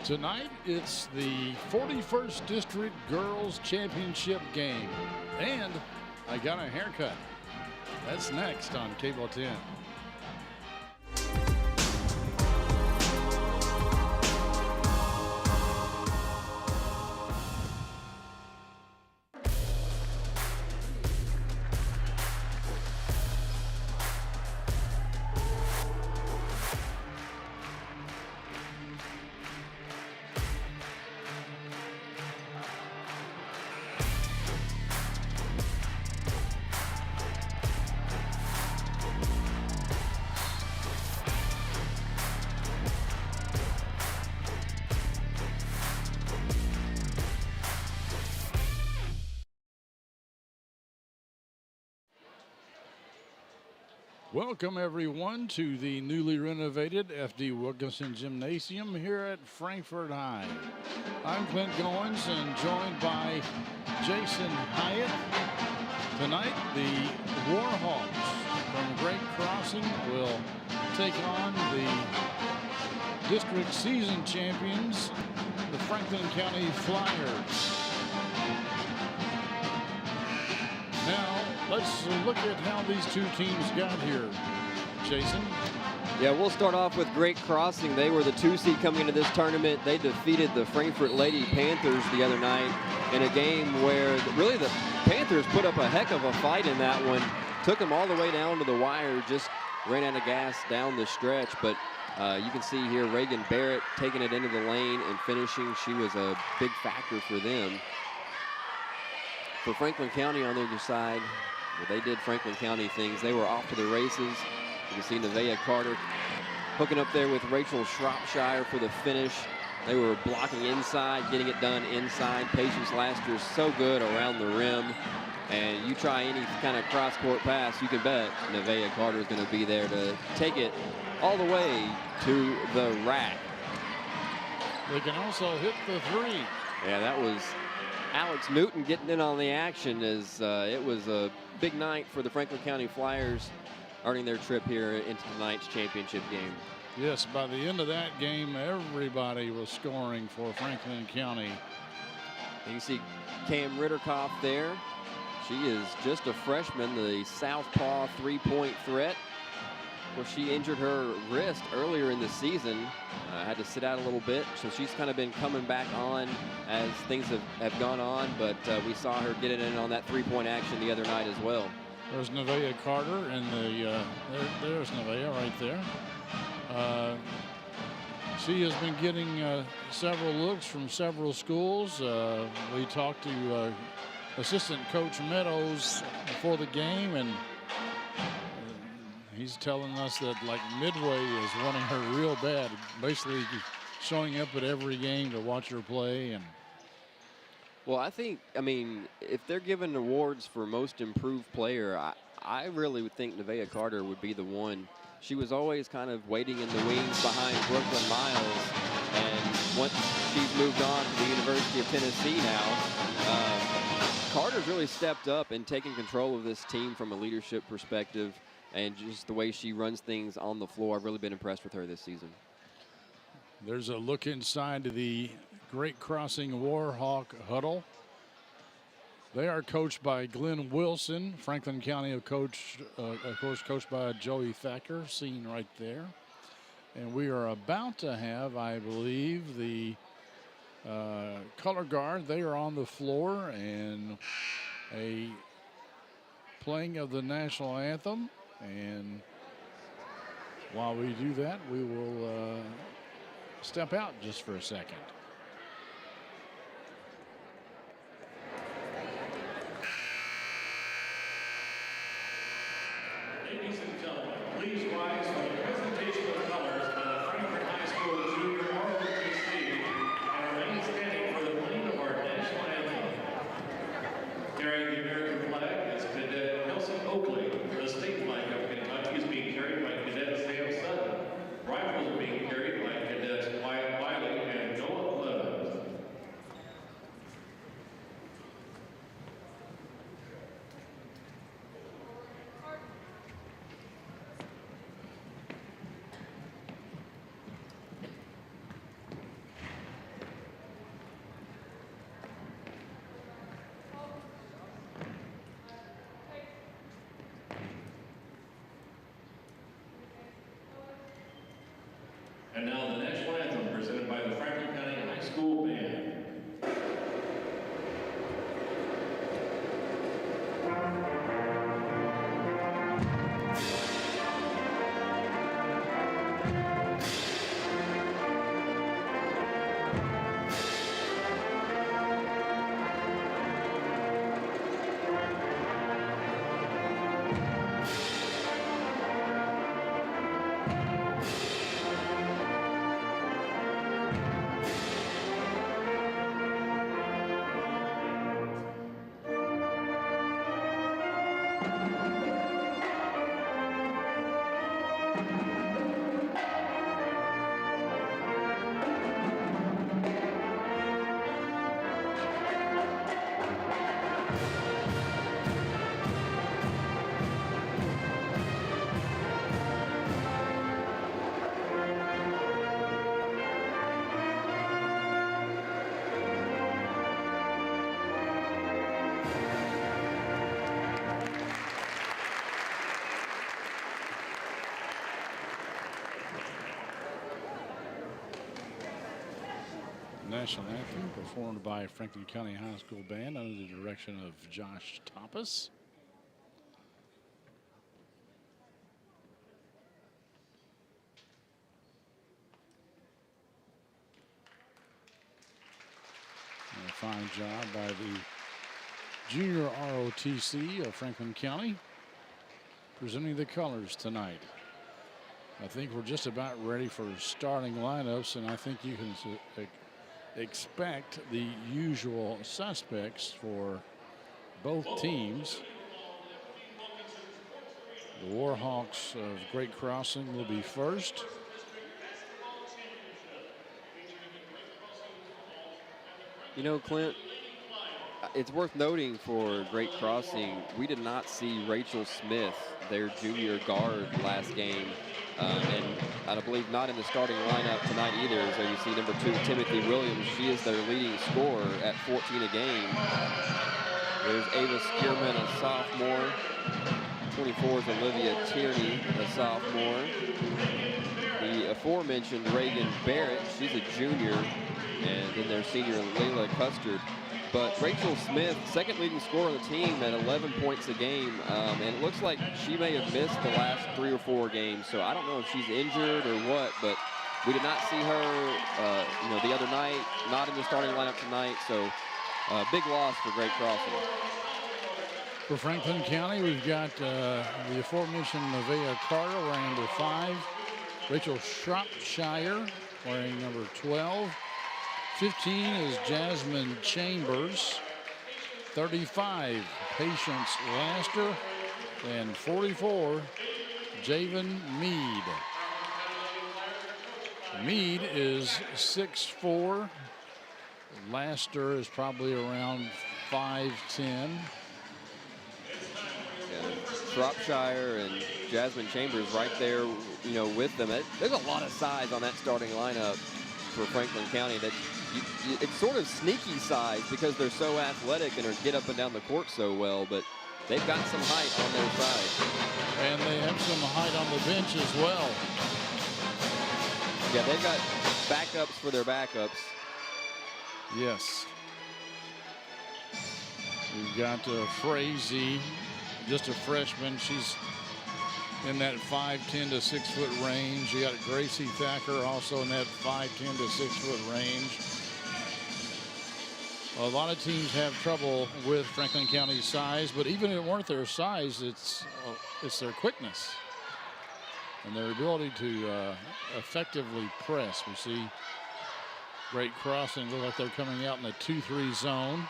Tonight, it's the 41st District Girls Championship game. And I got a haircut. That's next on Cable 10. Welcome everyone to the newly renovated F.D. Wilkinson Gymnasium here at Frankfort High. I'm Clint Goins and joined by Jason Hyatt. Tonight the Warhawks from Great Crossing will take on the district season champions, the Franklin County Flyers. Now, let's look at how these two teams got here. Jason? Yeah, we'll start off with Great Crossing. They were the 2 seed coming into this tournament. They defeated the Frankfort Lady Panthers the other night in a game where really the Panthers put up a heck of a fight in that one. Took them all the way down to the wire, just ran out of gas down the stretch. But you can see here Reagan Barrett taking it into the lane and finishing. She was a big factor for them. For Franklin County on the other side, well, they did Franklin County things. They were off to the races. You can see Nevaeh Carter hooking up there with Rachel Shropshire for the finish. They were blocking inside, getting it done inside. Patience last year so good around the rim. And you try any kind of cross-court pass, you can bet Nevaeh Carter is going to be there to take it all the way to the rack. They can also hit the three. Yeah, that was Alex Newton getting in on the action as it was a big night for the Franklin County Flyers, earning their trip here into tonight's championship game. Yes, by the end of that game, everybody was scoring for Franklin County. You can see Cam Ritterkoff there. She is just a freshman, the southpaw three-point threat. Well, she injured her wrist earlier in the season, had to sit out a little bit, so she's kind of been coming back on as things have gone on, but we saw her getting in on that three-point action the other night as well. There's Nevaeh Carter, and there's Nevaeh right there. She has been getting several looks from several schools. We talked to assistant coach Meadows before the game, and he's telling us that like Midway is wanting her real bad, basically showing up at every game to watch her play. And well, I mean, if they're giving awards for most improved player, I really would think Nevaeh Carter would be the one. She was always kind of waiting in the wings behind Brooklyn Miles, and once she's moved on to the University of Tennessee now, Carter's really stepped up and taken control of this team from a leadership perspective. And just the way she runs things on the floor, I've really been impressed with her this season. There's a look inside to the Great Crossing Warhawk huddle. They are coached by Glenn Wilson. Franklin County, of course, coached by Joey Thacker, seen right there. And we are about to have, I believe, the color guard. They are on the floor and a playing of the national anthem. And while we do that, we will step out just for a second. Ladies and gentlemen, please rise for the presentation of colors by the Frankfort High School Junior Orchestra Stage and remain standing for the playing of our national anthem. Carrying the American flag is Cadet Nelson Oakley. The state flag of Kentucky is being carried by Cadet Sam Sutton. Rifles are being carried by Cadets Wyatt Wiley and Noah Levins. And now the national anthem presented by the Franklin County High School Band. National anthem performed by Franklin County High School Band under the direction of Josh Toppus. And a fine job by the junior ROTC of Franklin County presenting the colors tonight. I think we're just about ready for starting lineups, and I think you can expect the usual suspects for both teams. The Warhawks of Great Crossing will be first. You know, Clint, it's worth noting for Great Crossing, we did not see Rachel Smith, their junior guard, last game. And I believe not in the starting lineup tonight either. So you see number 2, Timothy Williams. She is their leading scorer at 14 a game. There's Ava Skierman, a sophomore. 24 is Olivia Tierney, a sophomore. The aforementioned Reagan Barrett, she's a junior. And then their senior Layla Custard. But Rachel Smith, second leading scorer on the team at 11 points a game. And it looks like she may have missed the last 3 or 4 games. So I don't know if she's injured or what, but we did not see her, the other night, not in the starting lineup tonight. So big loss for Great Crossing. For Franklin County, we've got the aforementioned Nevaeh Carter wearing number 5. Rachel Shropshire wearing number 12. 15 is Jasmine Chambers. 35, Patience Laster. And 44, Javen Mead. Mead is 6'4". Laster is probably around 5'10". Shropshire and Jasmine Chambers right there, with them. There's a lot of size on that starting lineup for Franklin County. That it's sort of sneaky size because they're so athletic and get up and down the court so well, but they've got some height on their side. And they have some height on the bench as well. Yeah, they've got backups for their backups. Yes. We've got Frazee, just a freshman. She's in that 5'10" to 6 foot range. You got Gracie Thacker also in that 5'10" to 6 foot range. A lot of teams have trouble with Franklin County's size, but even if it weren't their size, it's their quickness and their ability to effectively press. We see Great Crossing look like they're coming out in the 2-3 zone.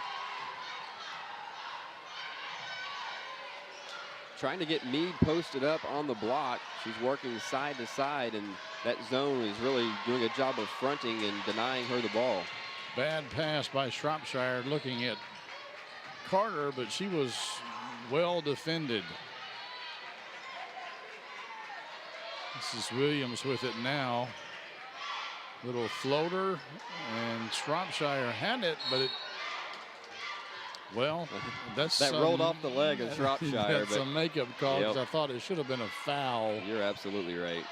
Trying to get Mead posted up on the block. She's working side to side, and that zone is really doing a job of fronting and denying her the ball. Bad pass by Shropshire looking at Carter, but she was well defended. This is Williams with it now. Little floater, and Shropshire had it, but it, well, that's that rolled off the leg of Shropshire. That's a makeup call, because Yep. I thought it should have been a foul. You're absolutely right.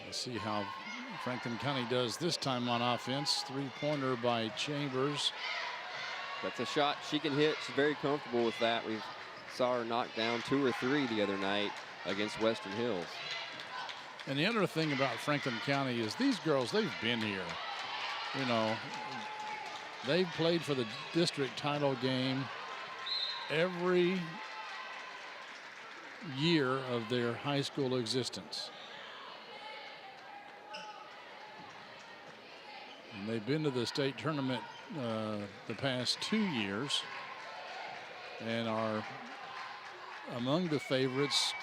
Let's see how Franklin County does this time on offense. Three-pointer by Chambers. That's a shot she can hit. She's very comfortable with that. We saw her knock down 2 or 3 the other night against Western Hills. And the other thing about Franklin County is these girls, they've been here. You know, they've played for the district title game every year of their high school existence. And they've been to the state tournament the past 2 years and are among the favorites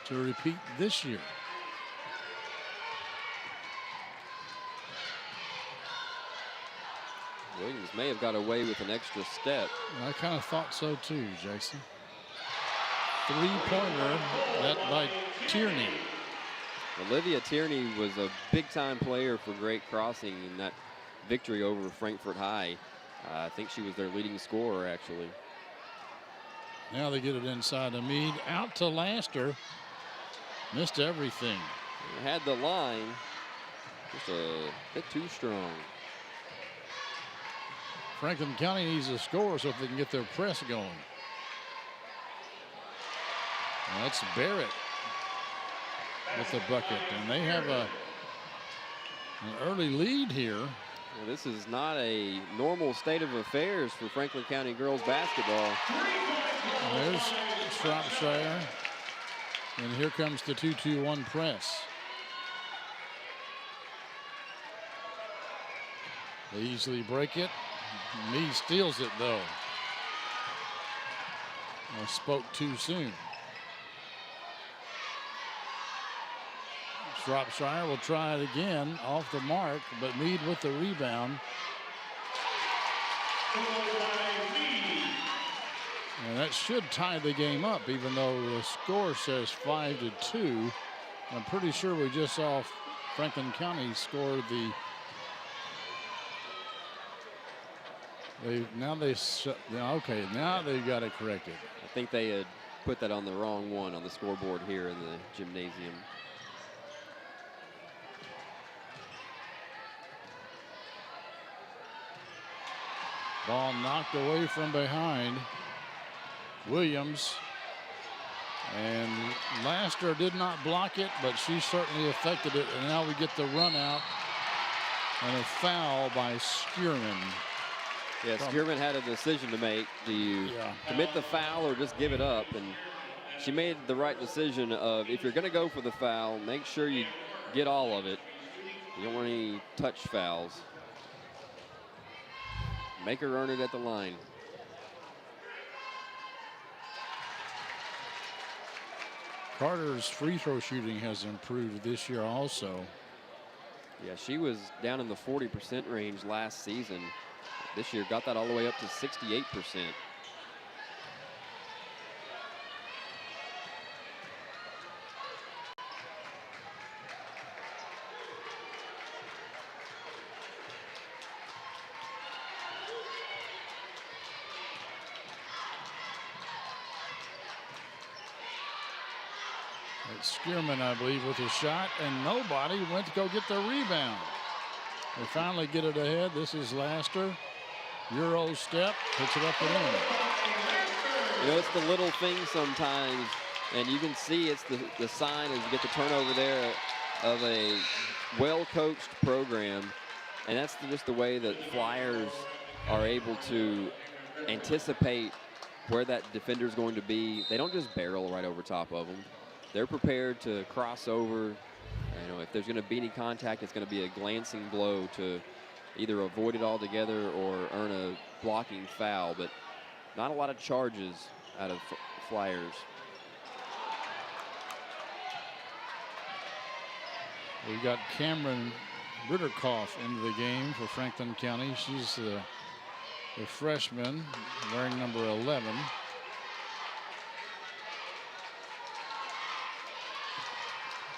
to repeat this year. Williams may have got away with an extra step. I kind of thought so too, Jason. Three-pointer net by Tierney. Olivia Tierney was a big-time player for Great Crossing in that victory over Frankfort High. I think she was their leading scorer, actually. Now they get it inside to Meade. Out to Laster. Missed everything. Had the line. Just a bit too strong. Franklin County needs a score so if they can get their press going. And that's Barrett with the bucket. And they have an early lead here. Well, this is not a normal state of affairs for Franklin County girls basketball. And there's Shropshire. And here comes the 2-2-1 press. They easily break it. Meade steals it though. I spoke too soon. Shropshire will try it again off the mark, but Meade with the rebound. And that should tie the game up, even though the score says 5-2. I'm pretty sure we just saw Franklin County score the. Now they've got it corrected. I think they had put that on the wrong one on the scoreboard here in the gymnasium. Ball knocked away from behind. Williams. And Laster did not block it, but she certainly affected it. And now we get the run out and a foul by Skierman. Yeah, Skierman had a decision to make. Do you commit the foul or just give it up? And she made the right decision of, if you're going to go for the foul, make sure you get all of it. You don't want any touch fouls. Make her earn it at the line. Carter's free throw shooting has improved this year also. Yeah, she was down in the 40% range last season. This year got that all the way up to 68%. It's Skierman, I believe, with his shot, and nobody went to go get the rebound. They finally get it ahead. This is Laster. Euro step, puts it up and in. You know, it's the little things sometimes, and you can see it's the sign as you get the turnover there of a well-coached program, and that's just the way that Flyers are able to anticipate where that defender is going to be. They don't just barrel right over top of them. They're prepared to cross over. You know, if there's going to be any contact, it's going to be a glancing blow to either avoid it altogether or earn a blocking foul, but not a lot of charges out of Flyers. We've got Cameron Ritterkoff into the game for Franklin County. She's the freshman wearing number 11.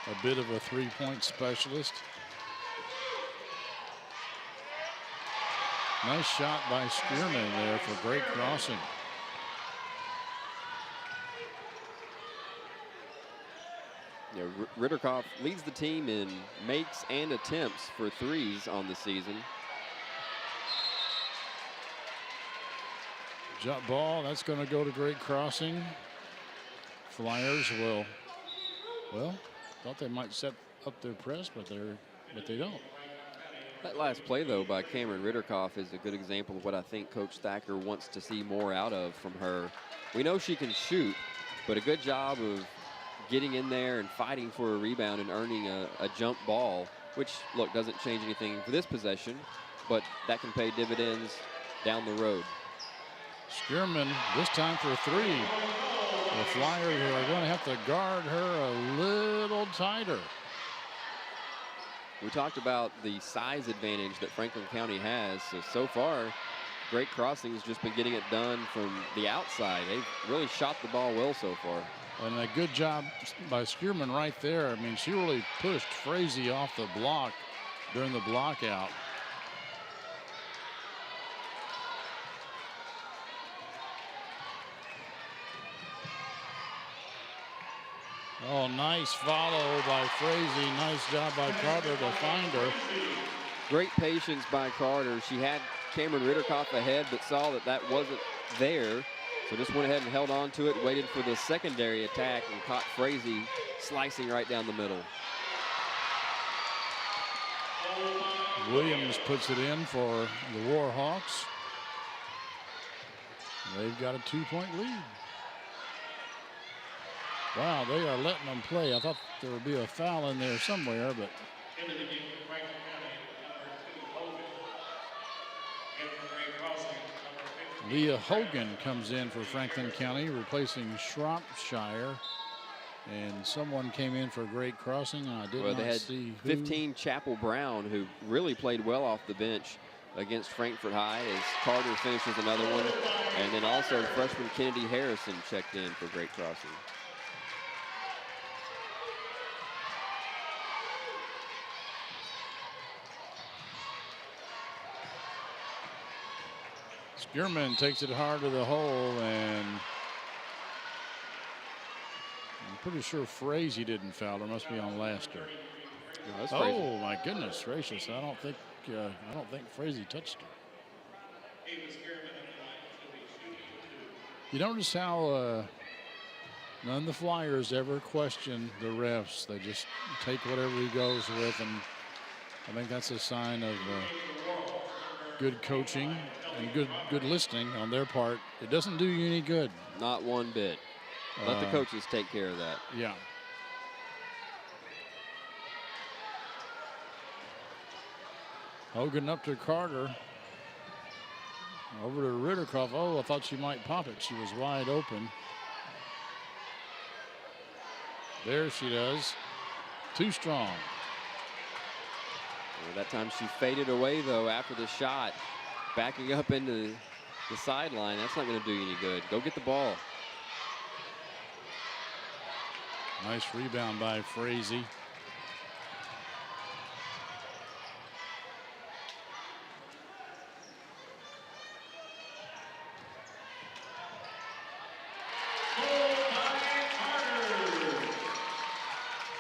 A bit of a three-point specialist. Nice shot by Skierman there for Great Crossing. Yeah, You know, Ritterkoff leads the team in makes and attempts for threes on the season. Jump ball, that's going to go to Great Crossing. Flyers will, well, thought they might set up their press, but they don't. That last play, though, by Cameron Ritterkoff is a good example of what I think Coach Thacker wants to see more out of from her. We know she can shoot, but a good job of getting in there and fighting for a rebound and earning a jump ball, which, look, doesn't change anything for this possession, but that can pay dividends down the road. Spearman, this time for 3. The Flyers are going to have to guard her a little tighter. We talked about the size advantage that Franklin County has. So far, Great Crossing's just been getting it done from the outside. They've really shot the ball well so far. And a good job by Spearman right there. I mean, she really pushed Frazee off the block during the block out. Oh, nice follow by Frazee. Nice job by Carter to find her. Great patience by Carter. She had Cameron Ritterkoff ahead, but saw that that wasn't there. So just went ahead and held on to it, waited for the secondary attack, and caught Frazee slicing right down the middle. Williams puts it in for the Warhawks. They've got a 2-point lead. Wow, they are letting them play. I thought there would be a foul in there somewhere, but Into the game for Franklin County, number 2, Hogan. And for Great Crossing, number 15. Leah Hogan comes in for Franklin County, replacing Shropshire. And someone came in for Great Crossing, and I did Well, they not had see who. 15 Chapel Brown, who really played well off the bench against Frankfort High, as Carter finishes another one. And then also freshman Kennedy Harrison checked in for Great Crossing. Spearman takes it hard to the hole, and I'm pretty sure Frazee didn't foul. There must be on Laster. No, that's crazy. Oh my goodness gracious! I don't think Frazee touched her. You notice how none of the Flyers ever question the refs. They just take whatever he goes with, and I think that's a sign of good coaching and good listening on their part. It doesn't do you any good. Not one bit. Let the coaches take care of that. Yeah. Hogan up to Carter. Over to Ritterkoff. Oh, I thought she might pop it. She was wide open. There she does. Too strong. Well, that time she faded away, though, after the shot. Backing up into the sideline. That's not going to do you any good. Go get the ball. Nice rebound by Frazee.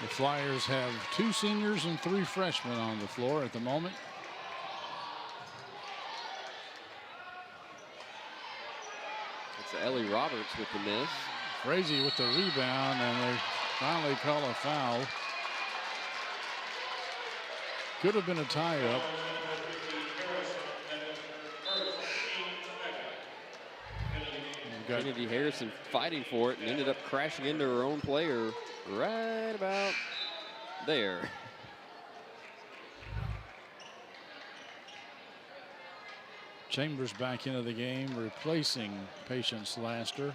The Flyers have 2 seniors and 3 freshmen on the floor at the moment. It's Ellie Roberts with the miss. Frazee with the rebound, and they finally call a foul. Could have been a tie-up. Kennedy Harrison fighting for it and ended up crashing into her own player right about there. Chambers back into the game, replacing Patience Laster.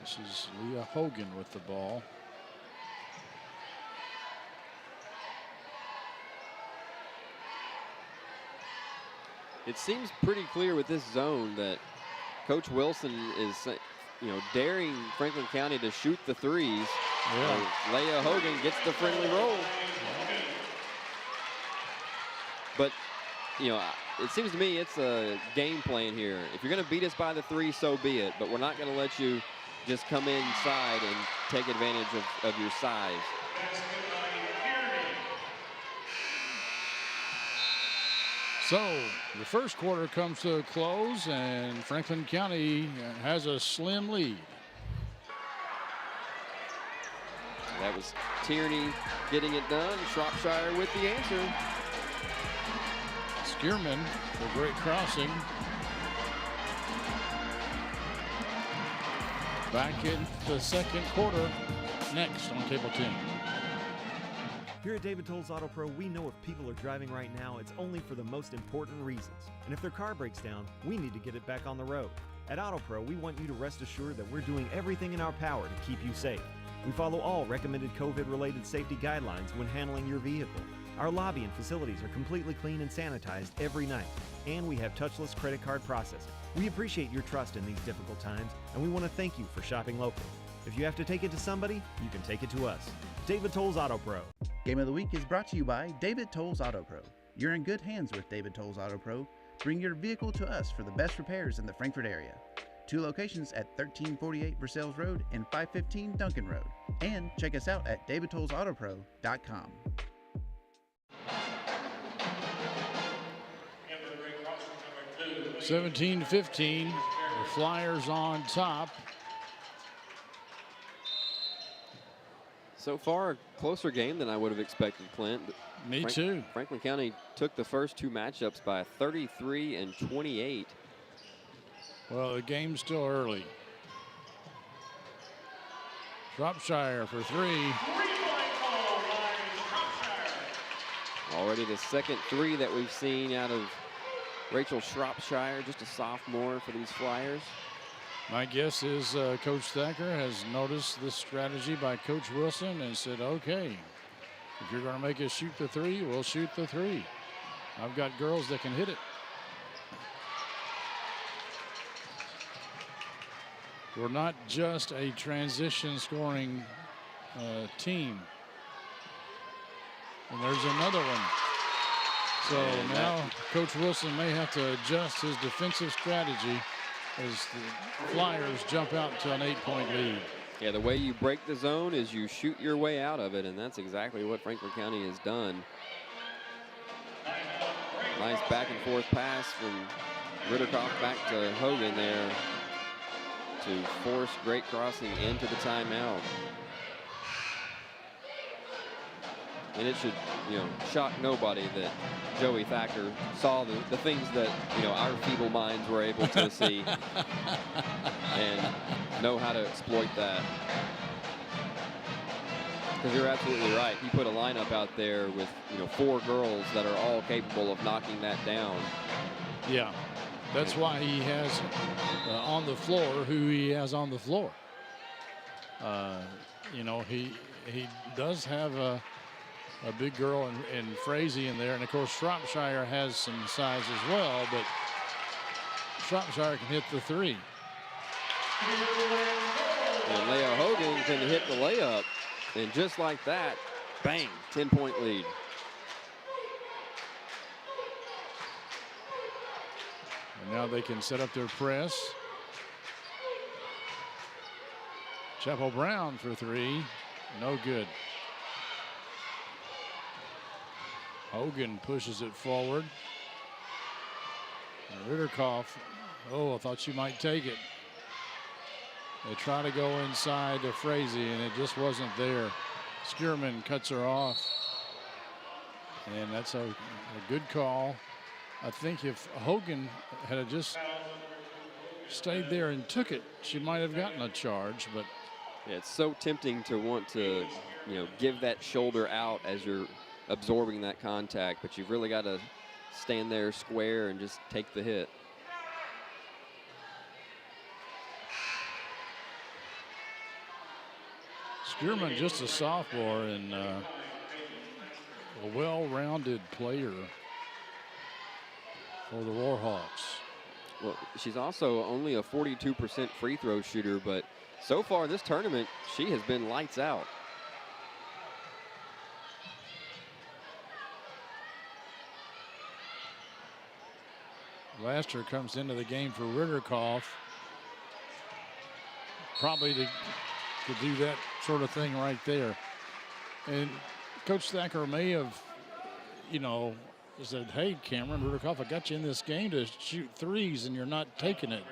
This is Leah Hogan with the ball. It seems pretty clear with this zone that Coach Wilson is, daring Franklin County to shoot the threes. Yeah. Leah Hogan gets the friendly roll. But, it seems to me it's a game plan here. If you're going to beat us by the 3, so be it. But we're not going to let you just come inside and take advantage of your size. So the first quarter comes to a close, and Franklin County has a slim lead. That was Tierney getting it done. Shropshire with the answer. Skierman for Great Crossing. Back in the second quarter, next on Cable 10. Here at David Tolles Auto Pro, we know if people are driving right now, it's only for the most important reasons. And if their car breaks down, we need to get it back on the road. At Auto Pro, we want you to rest assured that we're doing everything in our power to keep you safe. We follow all recommended COVID-related safety guidelines when handling your vehicle. Our lobby and facilities are completely clean and sanitized every night. And we have touchless credit card processing. We appreciate your trust in these difficult times, and we want to thank you for shopping local. If you have to take it to somebody, you can take it to us. David Tolles Auto Pro. Game of the Week is brought to you by David Tolles Auto Pro. You're in good hands with David Tolles Auto Pro. Bring your vehicle to us for the best repairs in the Frankfort area. 2 locations at 1348 Versailles Road and 515 Duncan Road. And check us out at davidtollesautopro.com. 17-15, the Flyers on top. So far, a closer game than I would have expected, Clint. Me too. Franklin County took the first 2 matchups by 33 and 28. Well, the game's still early. Shropshire for 3. Already the second 3 that we've seen out of Rachel Shropshire, just a sophomore for these Flyers. My guess is Coach Thacker has noticed this strategy by Coach Wilson and said, okay, if you're going to make us shoot the 3, we'll shoot the 3. I've got girls that can hit it. We're not just a transition scoring team. And there's another one. So now Coach Wilson may have to adjust his defensive strategy as the Flyers jump out to an 8-point lead. Yeah, the way you break the zone is you shoot your way out of it, and that's exactly what Franklin County has done. Nice back and forth pass from Ritterkoff back to Hogan there to force Great Crossing into the timeout. And it should, shock nobody that Joey Thacker saw the things that, our feeble minds were able to see and know how to exploit that. Because you're absolutely right. He put a lineup out there with, 4 girls that are all capable of knocking that down. Yeah, that's why he has on the floor who he has on the floor. He does have a big girl in Frazee in there. And, of course, Shropshire has some size as well, but Shropshire can hit the 3. And Leah Hogan can hit the layup. And just like that, bang, 10-point lead. And now they can set up their press. Chapel Brown for 3. No good. Hogan pushes it forward. And Ritterkoff, I thought you might take it. They try to go inside to Frazee, and it just wasn't there. Skierman cuts her off. And that's a good call. I think if Hogan had just stayed there and took it, she might have gotten a charge, but. Yeah, it's so tempting to want to, give that shoulder out as you're absorbing that contact, but you've really got to stand there square and just take the hit. Skierman, just a sophomore and a well-rounded player for the Warhawks. Well, she's also only a 42% free throw shooter, but so far this tournament, she has been lights out. Laster comes into the game for Ritterkoff. probably to do that sort of thing right there. And Coach Thacker may have, said, hey, Cameron Rudikoff, I got you in this game to shoot threes, and you're not taking it.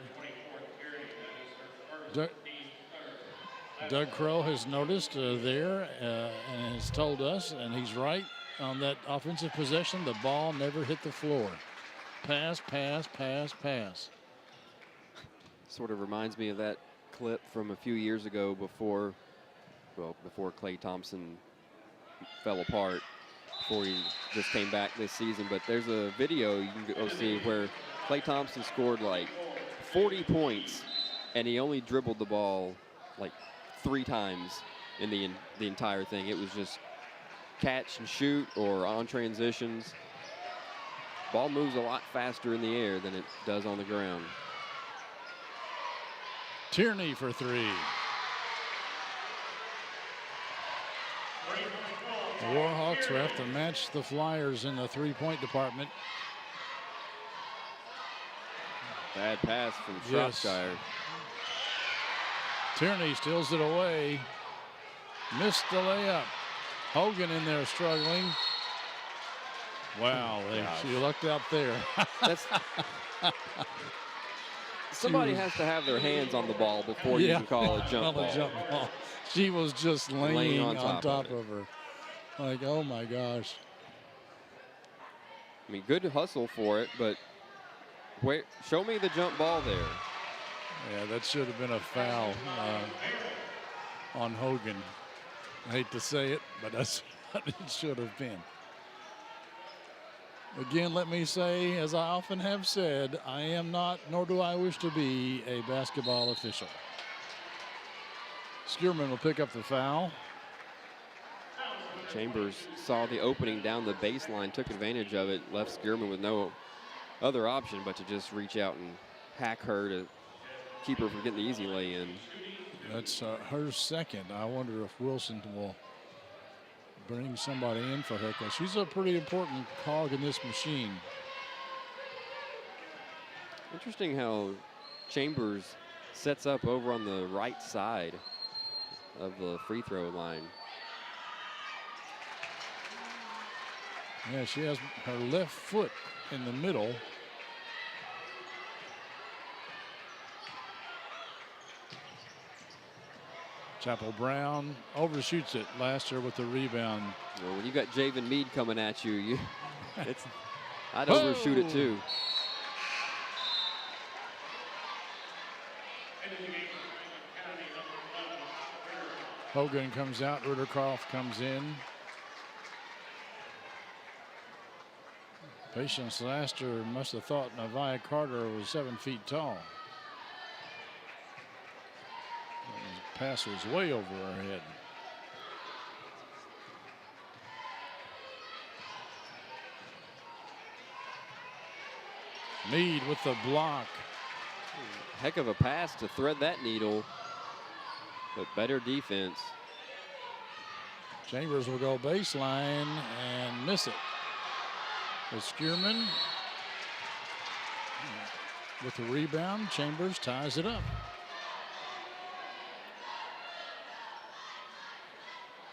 Doug Crow has noticed there and has told us, and he's right, on that offensive possession, the ball never hit the floor. Pass, pass, pass, pass. Sort of reminds me of that clip from a few years ago before Klay Thompson fell apart, before he just came back this season. But there's a video you can go see where Klay Thompson scored like 40 points, and he only dribbled the ball like 3 times in the entire thing. It was just catch and shoot or on transitions. Ball moves a lot faster in the air than it does on the ground. Tierney for 3. The Warhawks will have to match the Flyers in the 3-point department. Bad pass from Yes. Shropshire. Tierney steals it away. Missed the layup. Hogan in there struggling. Wow, she lucked out there. Somebody has to have their hands on the ball before you can call a jump ball. She was just laying on top of of her. Like, oh my gosh. I mean, good hustle for it, but show me the jump ball there. Yeah, that should have been a foul on Hogan. I hate to say it, but that's what it should have been. Again, let me say, as I often have said, I am not, nor do I wish to be, a basketball official. Skierman will pick up the foul. Chambers saw the opening down the baseline, took advantage of it, left Skierman with no other option but to just reach out and hack her to keep her from getting the easy lay in. That's her second. I wonder if Wilson will bring somebody in for her, because she's a pretty important cog in this machine. Interesting how Chambers sets up over on the right side of the free throw line. Yeah, she has her left foot in the middle. Chapel Brown overshoots it last year with the rebound. Well, when you got Javen Mead coming at you, I'd overshoot it too. Hogan comes out, Rudikoff comes in. Patience Laster must have thought Nevaeh Carter was 7 feet tall. His pass was way over her head. Mead with the block. Heck of a pass to thread that needle, but better defense. Chambers will go baseline and miss it. With Skierman with the rebound, Chambers ties it up.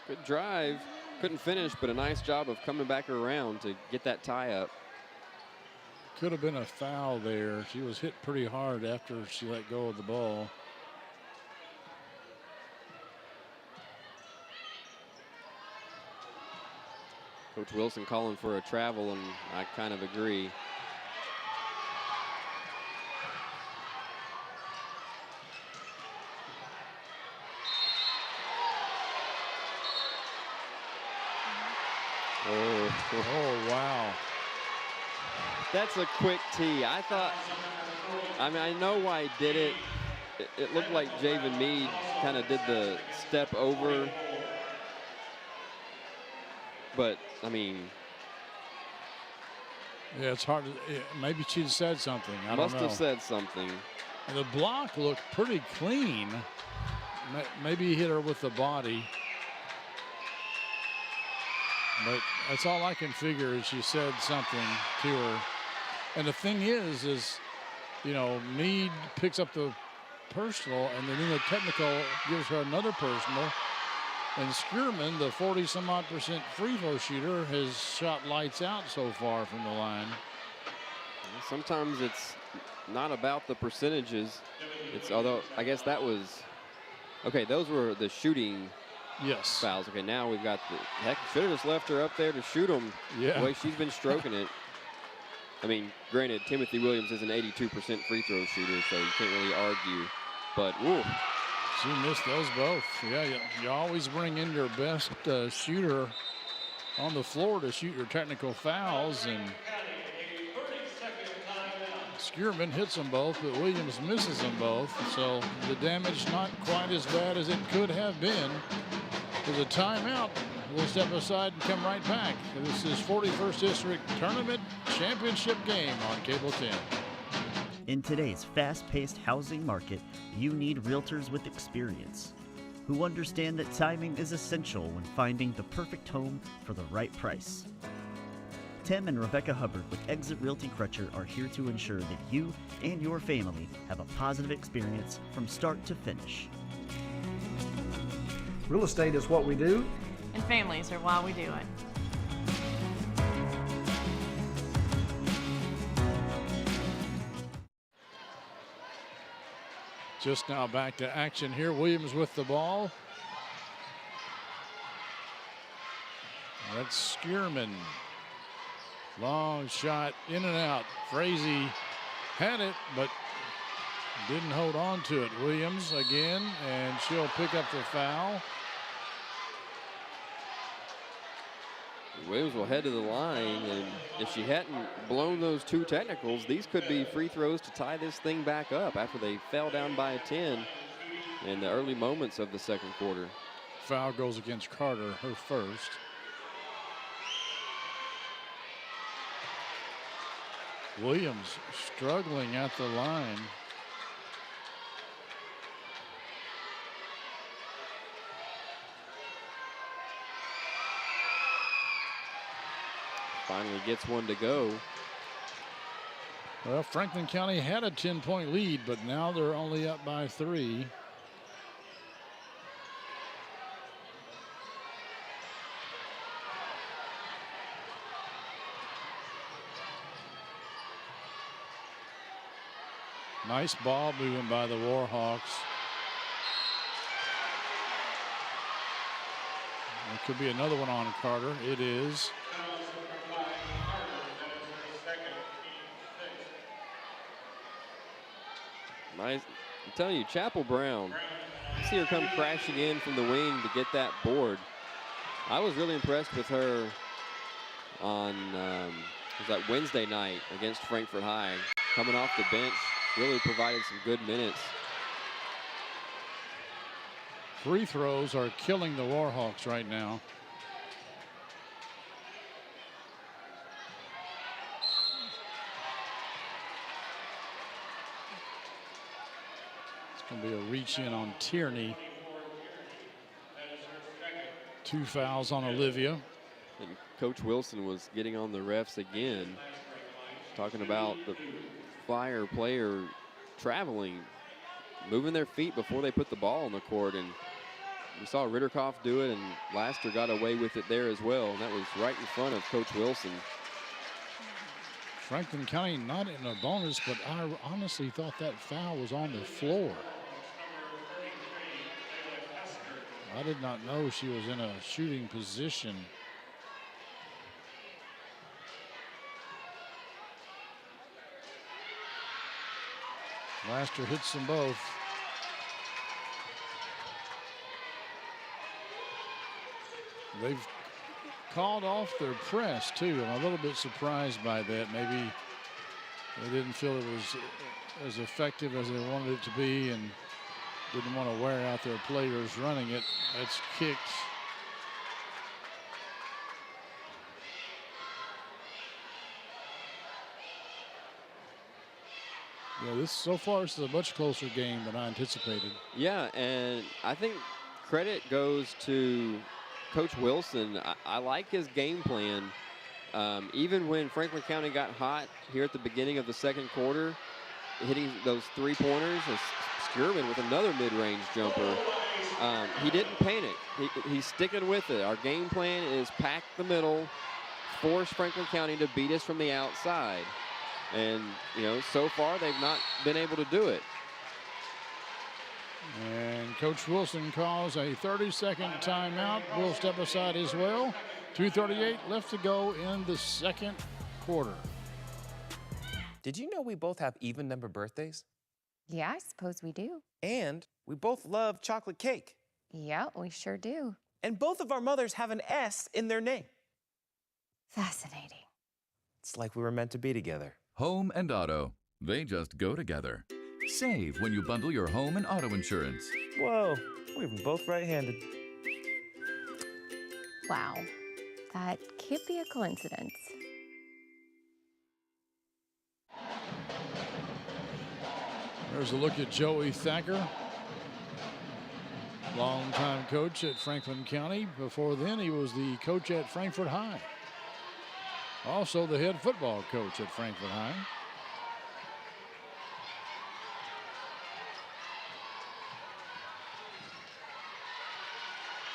Good drive, couldn't finish, but a nice job of coming back around to get that tie up. Could have been a foul there. She was hit pretty hard after she let go of the ball. Coach Wilson calling for a travel, and I kind of agree. Oh, wow. That's a quick tee. I mean, I know why he did it. It looked like Javen Mead kind of did the step over. But, I mean. Yeah, it's hard to, maybe she said something. I don't know. Must have said something. And the block looked pretty clean. Maybe he hit her with the body. But that's all I can figure is she said something to her. And the thing is, you know, Mead picks up the personal, and then in the technical gives her another personal. And Skierman, the 40-some-odd% free throw shooter, has shot lights out so far from the line. Sometimes it's not about the percentages. It's, although I guess that was, okay, those were the shooting Yes. fouls. Okay, now we've got the, heck, should have just left her up there to shoot them. Yeah. The way she's been stroking it. I mean, granted, Timothy Williams is an 82% free throw shooter, so you can't really argue. But, woo. She missed those both. Yeah, you always bring in your best shooter on the floor to shoot your technical fouls, and Skierman hits them both, but Williams misses them both. So the damage not quite as bad as it could have been. There's a timeout. We'll step aside and come right back. This is 41st District Tournament Championship game on Cable 10. In today's fast-paced housing market, you need realtors with experience who understand that timing is essential when finding the perfect home for the right price. Tim and Rebecca Hubbard with Exit Realty Crutcher are here to ensure that you and your family have a positive experience from start to finish. Real estate is what we do. And families are why we do it. Just now back to action here. Williams with the ball. That's Skierman. Long shot in and out. Frazee had it, but didn't hold on to it. Williams again, and she'll pick up the foul. Williams will head to the line, and if she hadn't blown those two technicals, these could be free throws to tie this thing back up after they fell down by 10 in the early moments of the second quarter. Foul goes against Carter, her first. Williams struggling at the line. Finally gets one to go. Well, Franklin County had a 10-point lead, but now they're only up by 3. Nice ball movement by the Warhawks. There could be another one on Carter. It is. Nice. I'm telling you, Chapel Brown, you see her come crashing in from the wing to get that board. I was really impressed with her on was that Wednesday night against Frankfort High. Coming off the bench, really provided some good minutes. Free throws are killing the Warhawks right now. It's going to be a reach in on Tierney. 2 fouls on Olivia. And Coach Wilson was getting on the refs again, talking about the Flyer player traveling, moving their feet before they put the ball on the court. And we saw Ritterkoff do it, and Laster got away with it there as well. And that was right in front of Coach Wilson. Franklin County not in a bonus, but I honestly thought that foul was on the floor. I did not know she was in a shooting position. Laster hits them both. They've called off their press too. I'm a little bit surprised by that. Maybe they didn't feel it was as effective as they wanted it to be and didn't want to wear out their players running it. That's kicked. Yeah, this so far this is a much closer game than I anticipated. Yeah, and I think credit goes to Coach Wilson. I like his game plan. Even when Franklin County got hot here at the beginning of the second quarter, hitting those 3-pointers, Skierman with another mid-range jumper. He didn't paint it. He's sticking with it. Our game plan is pack the middle, force Franklin County to beat us from the outside. And, you know, so far they've not been able to do it. And Coach Wilson calls a 30-second timeout. We'll step aside as well. 2:38 left to go in the second quarter. Did you know we both have even number birthdays? Yeah, I suppose we do. And we both love chocolate cake. Yeah, we sure do. And both of our mothers have an S in their name. Fascinating. It's like we were meant to be together. Home and auto, they just go together. Save when you bundle your home and auto insurance. Whoa, we're even both right-handed. Wow, that can't be a coincidence. There's a look at Joey Thacker, longtime coach at Franklin County. Before then, he was the coach at Frankfort High. Also the head football coach at Frankfort High.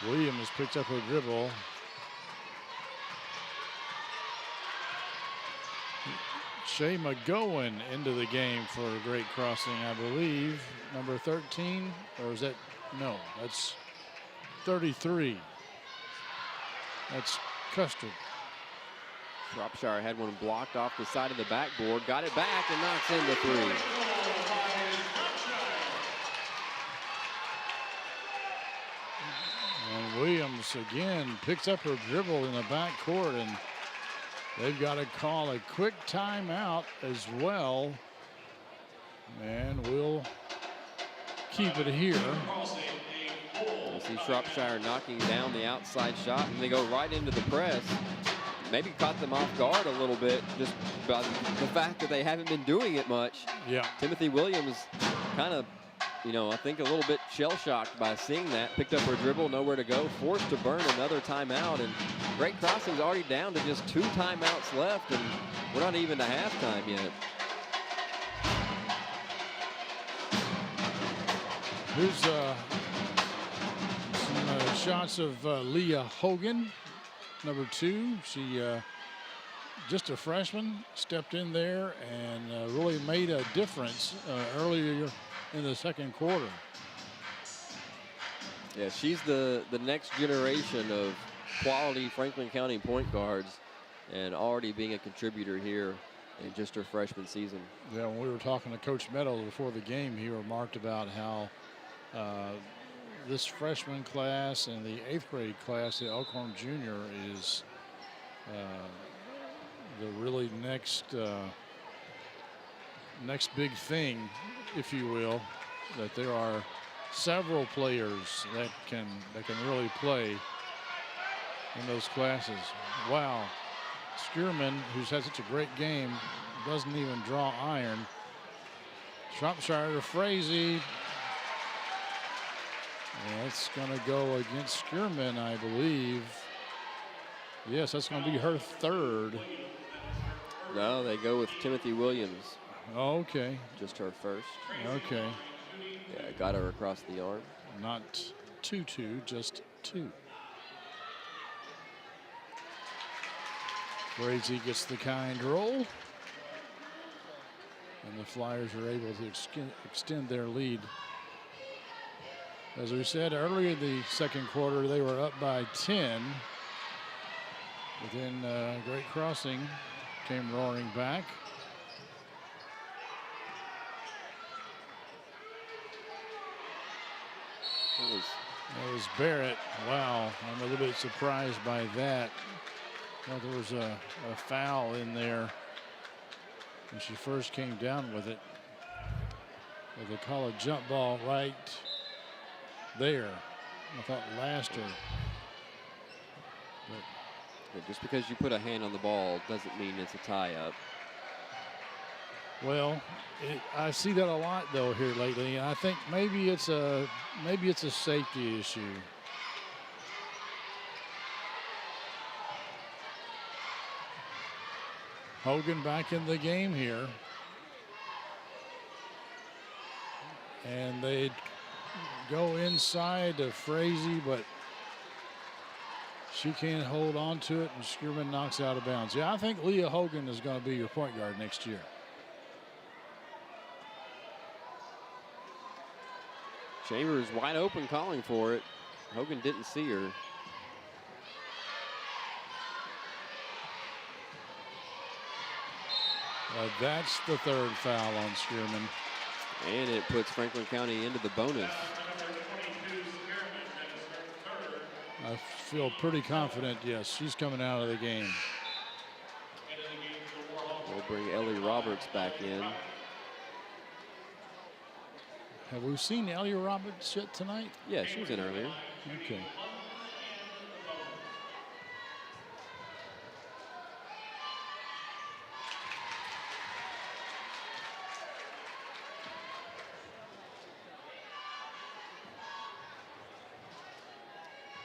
Williams picks up a dribble. Shea McGowan into the game for a great crossing, I believe. Number 13, or is that, no, that's 33. That's Custard. Shropshire had one blocked off the side of the backboard, got it back and knocks in the three. And Williams again picks up her dribble in the backcourt, and they've got to call a quick timeout as well. And we'll keep it here. You see Shropshire knocking down the outside shot, and they go right into the press. Maybe caught them off guard a little bit just by the fact that they haven't been doing it much. Yeah. Timothy Williams kind of, you know, I think a little bit shell-shocked by seeing that. Picked up her dribble, nowhere to go, forced to burn another timeout. And Great Crossing's already down to just 2 timeouts left, and we're not even to halftime yet. Here's some shots of Leah Hogan, number 2. She just a freshman, stepped in there and really made a difference earlier in the second quarter. Yeah, she's the next generation of quality Franklin County point guards, and already being a contributor here in just her freshman season. Yeah, when we were talking to Coach Meadows before the game, he remarked about how this freshman class and the 8th grade class at Elkhorn Junior is the really next big thing, if you will, that there are several players that can really play in those classes. Wow. Skierman, who's had such a great game, doesn't even draw iron. Shropshire to Frazee. That's going to go against Skierman, I believe. Yes, that's going to be her 3rd. No, they go with Timothy Williams. Okay. Just her first. Okay. Yeah, got her across the arm. Not 2-2, just 2. Frazee gets the kind roll. And the Flyers are able to extend their lead. As we said earlier in the second quarter, they were up by 10. But then Great Crossing came roaring back. That was Barrett. Wow, I'm a little bit surprised by that. Well, there was a foul in there when she first came down with it. But they call a jump ball right there. I thought Laster. But just because you put a hand on the ball doesn't mean it's a tie-up. Well, I see that a lot though here lately, and I think maybe it's a safety issue. Hogan back in the game here. And they go inside to Frazee, but she can't hold on to it, and Skierman knocks out of bounds. Yeah, I think Leah Hogan is going to be your point guard next year. Chambers wide open calling for it. Hogan didn't see her. That's the third foul on Skierman. And it puts Franklin County into the bonus. I feel pretty confident, yes, she's coming out of the game. We'll bring Ellie Roberts back in. Have we seen Ellie Roberts yet tonight? Yeah, she was in earlier. Okay.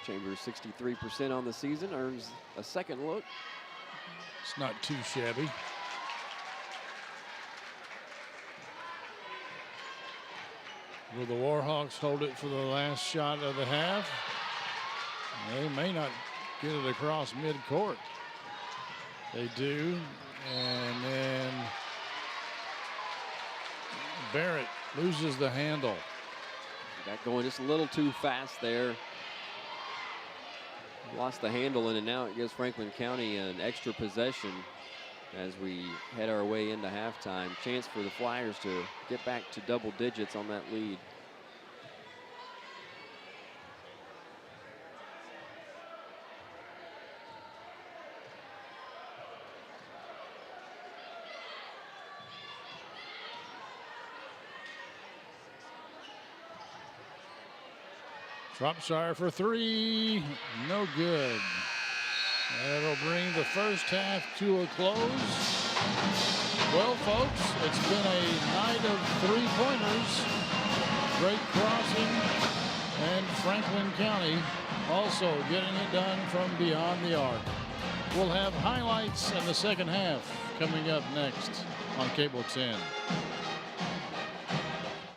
Chambers 63% on the season, earns a second look. It's not too shabby. Will the Warhawks hold it for the last shot of the half? They may not get it across midcourt. They do. And then Barrett loses the handle. Got going just a little too fast there. Lost the handle, and now it gives Franklin County an extra possession as we head our way into halftime. Chance for the Flyers to get back to double digits on that lead. Shropshire for three, no good. That'll bring the first half to a close. Well, folks, it's been a night of three-pointers. Great Crossing and Franklin County also getting it done from beyond the arc. We'll have highlights in the second half coming up next on Cable 10.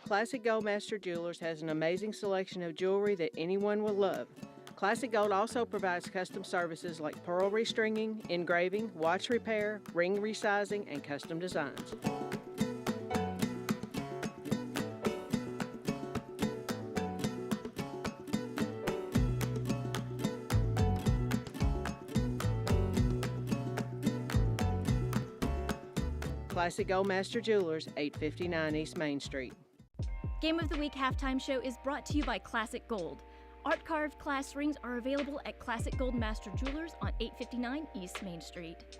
Classic Gold Master Jewelers has an amazing selection of jewelry that anyone will love. Classic Gold also provides custom services like pearl restringing, engraving, watch repair, ring resizing, and custom designs. Classic Gold Master Jewelers, 859 East Main Street. Game of the Week halftime show is brought to you by Classic Gold. Art carved class rings are available at Classic Gold Master Jewelers on 859 East Main Street.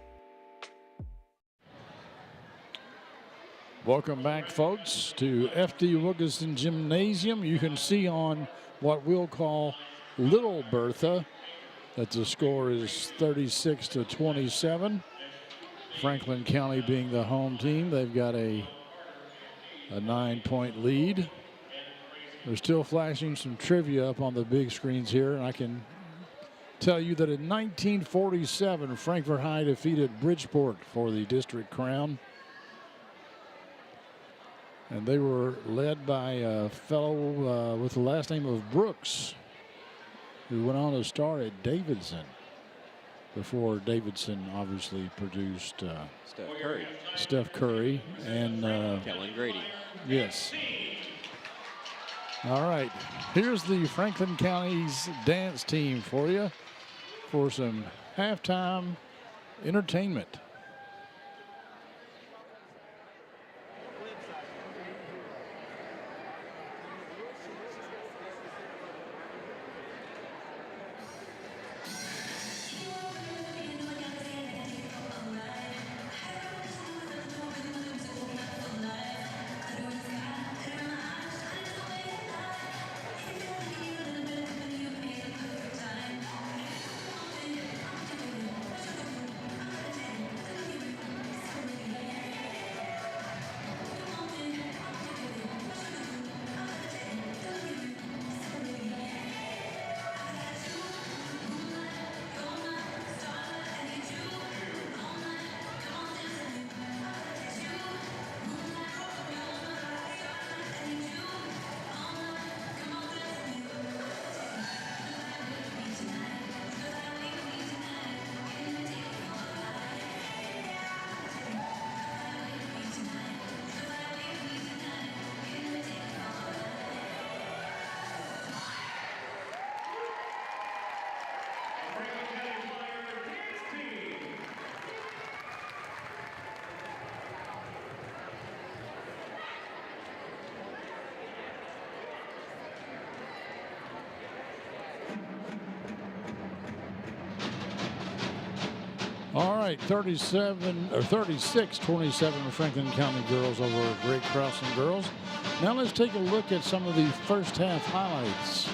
Welcome back, folks, to FD Wilkinson Gymnasium. You can see on what we'll call Little Bertha that the score is 36-27. Franklin County being the home team, they've got a 9-point lead. They're still flashing some trivia up on the big screens here, and I can tell you that in 1947, Frankfort High defeated Bridgeport for the district crown. And they were led by a fellow with the last name of Brooks, who went on to star at Davidson before Davidson obviously produced Steph Curry and Kellen Grady. Yes. All right. Here's the Franklin County's dance team for you for some halftime entertainment. right, 36-27 Franklin County girls over Great Crossing girls. Now let's take a look at some of the first half highlights.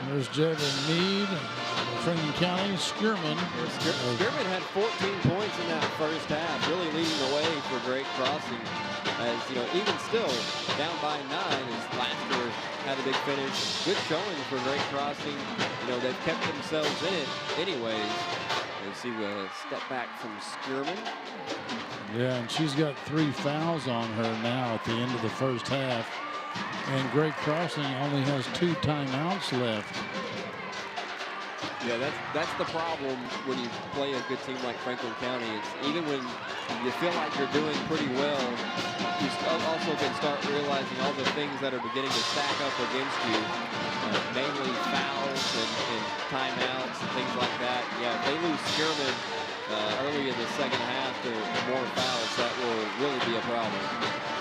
There's Jevin Mead, Franklin County, Skierman. Skierman had 14 points in that first half, really leading the way for Great Crossing. As you know, even still down by 9, as Lasker had a big finish. Good showing for Great Crossing. You know, they've kept themselves in it anyways. You see a step back from Skierman. Yeah, and she's got 3 fouls on her now at the end of the first half. And Great Crossing only has 2 timeouts left. Yeah, that's the problem when you play a good team like Franklin County. It's even when you feel like you're doing pretty well, you also can start realizing all the things that are beginning to stack up against you, mainly fouls and timeouts and things like that. Yeah, if they lose Skierman early in the second half to more fouls, that will really be a problem.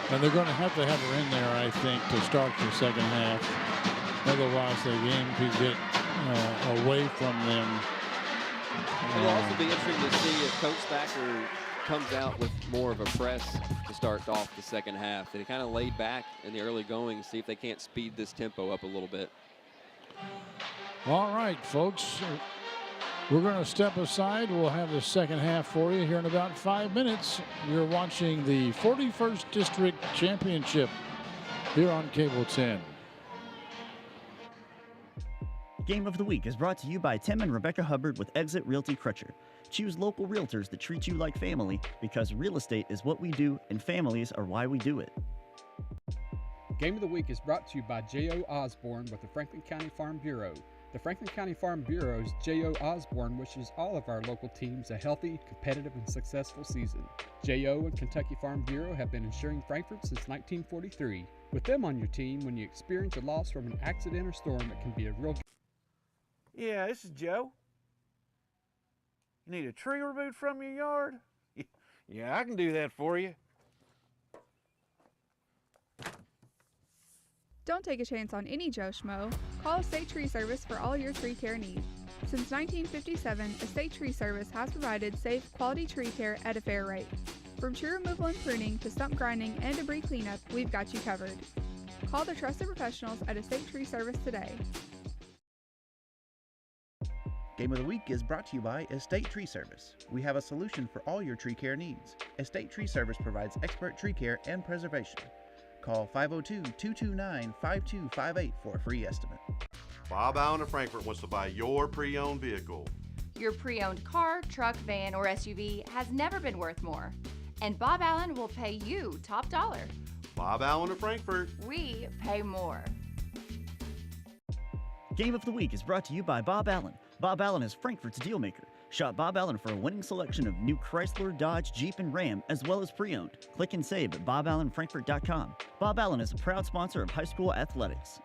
And they're going to have her in there, I think, to start the second half. Otherwise, the game could get away from them. It'll also be interesting to see if Coach Thacker comes out with more of a press to start off the second half. They kind of laid back in the early going, see if they can't speed this tempo up a little bit. All right, folks. We're going to step aside. We'll have the second half for you here in about 5 minutes. You're watching the 41st District Championship here on Cable 10. Game of the Week is brought to you by Tim and Rebecca Hubbard with Exit Realty Crutcher. Choose local realtors that treat you like family because real estate is what we do and families are why we do it. Game of the Week is brought to you by J.O. Osborne with the Franklin County Farm Bureau. The Franklin County Farm Bureau's J.O. Osborne wishes all of our local teams a healthy, competitive, and successful season. J.O. and Kentucky Farm Bureau have been insuring Frankfort since 1943. With them on your team, when you experience a loss from an accident or storm, it can be a real... Yeah, this is Joe. You need a tree removed from your yard? Yeah, I can do that for you. Don't take a chance on any Joe Schmo. Call Estate Tree Service for all your tree care needs. Since 1957, Estate Tree Service has provided safe, quality tree care at a fair rate. From tree removal and pruning to stump grinding and debris cleanup, we've got you covered. Call the trusted professionals at Estate Tree Service today. Game of the Week is brought to you by Estate Tree Service. We have a solution for all your tree care needs. Estate Tree Service provides expert tree care and preservation. Call 502-229-5258 for a free estimate. Bob Allen of Frankfort wants to buy your pre-owned vehicle. Your pre-owned car, truck, van, or SUV has never been worth more. And Bob Allen will pay you top dollar. Bob Allen of Frankfort. We pay more. Game of the Week is brought to you by Bob Allen. Bob Allen is Frankfort's dealmaker. Shop Bob Allen for a winning selection of new Chrysler, Dodge, Jeep, and Ram, as well as pre-owned. Click and save at boballenfrankfort.com. Bob Allen is a proud sponsor of high school athletics.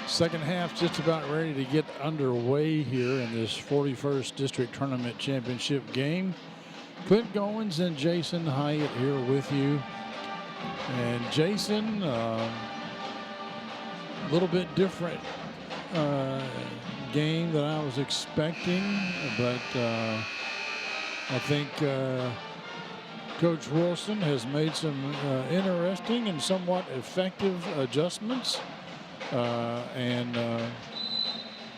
Second half just about ready to get underway here in this 41st District Tournament Championship game. Clint Goins and Jason Hyatt here with you. And Jason, a little bit different game than I was expecting, but I think Coach Wilson has made some interesting and somewhat effective adjustments, and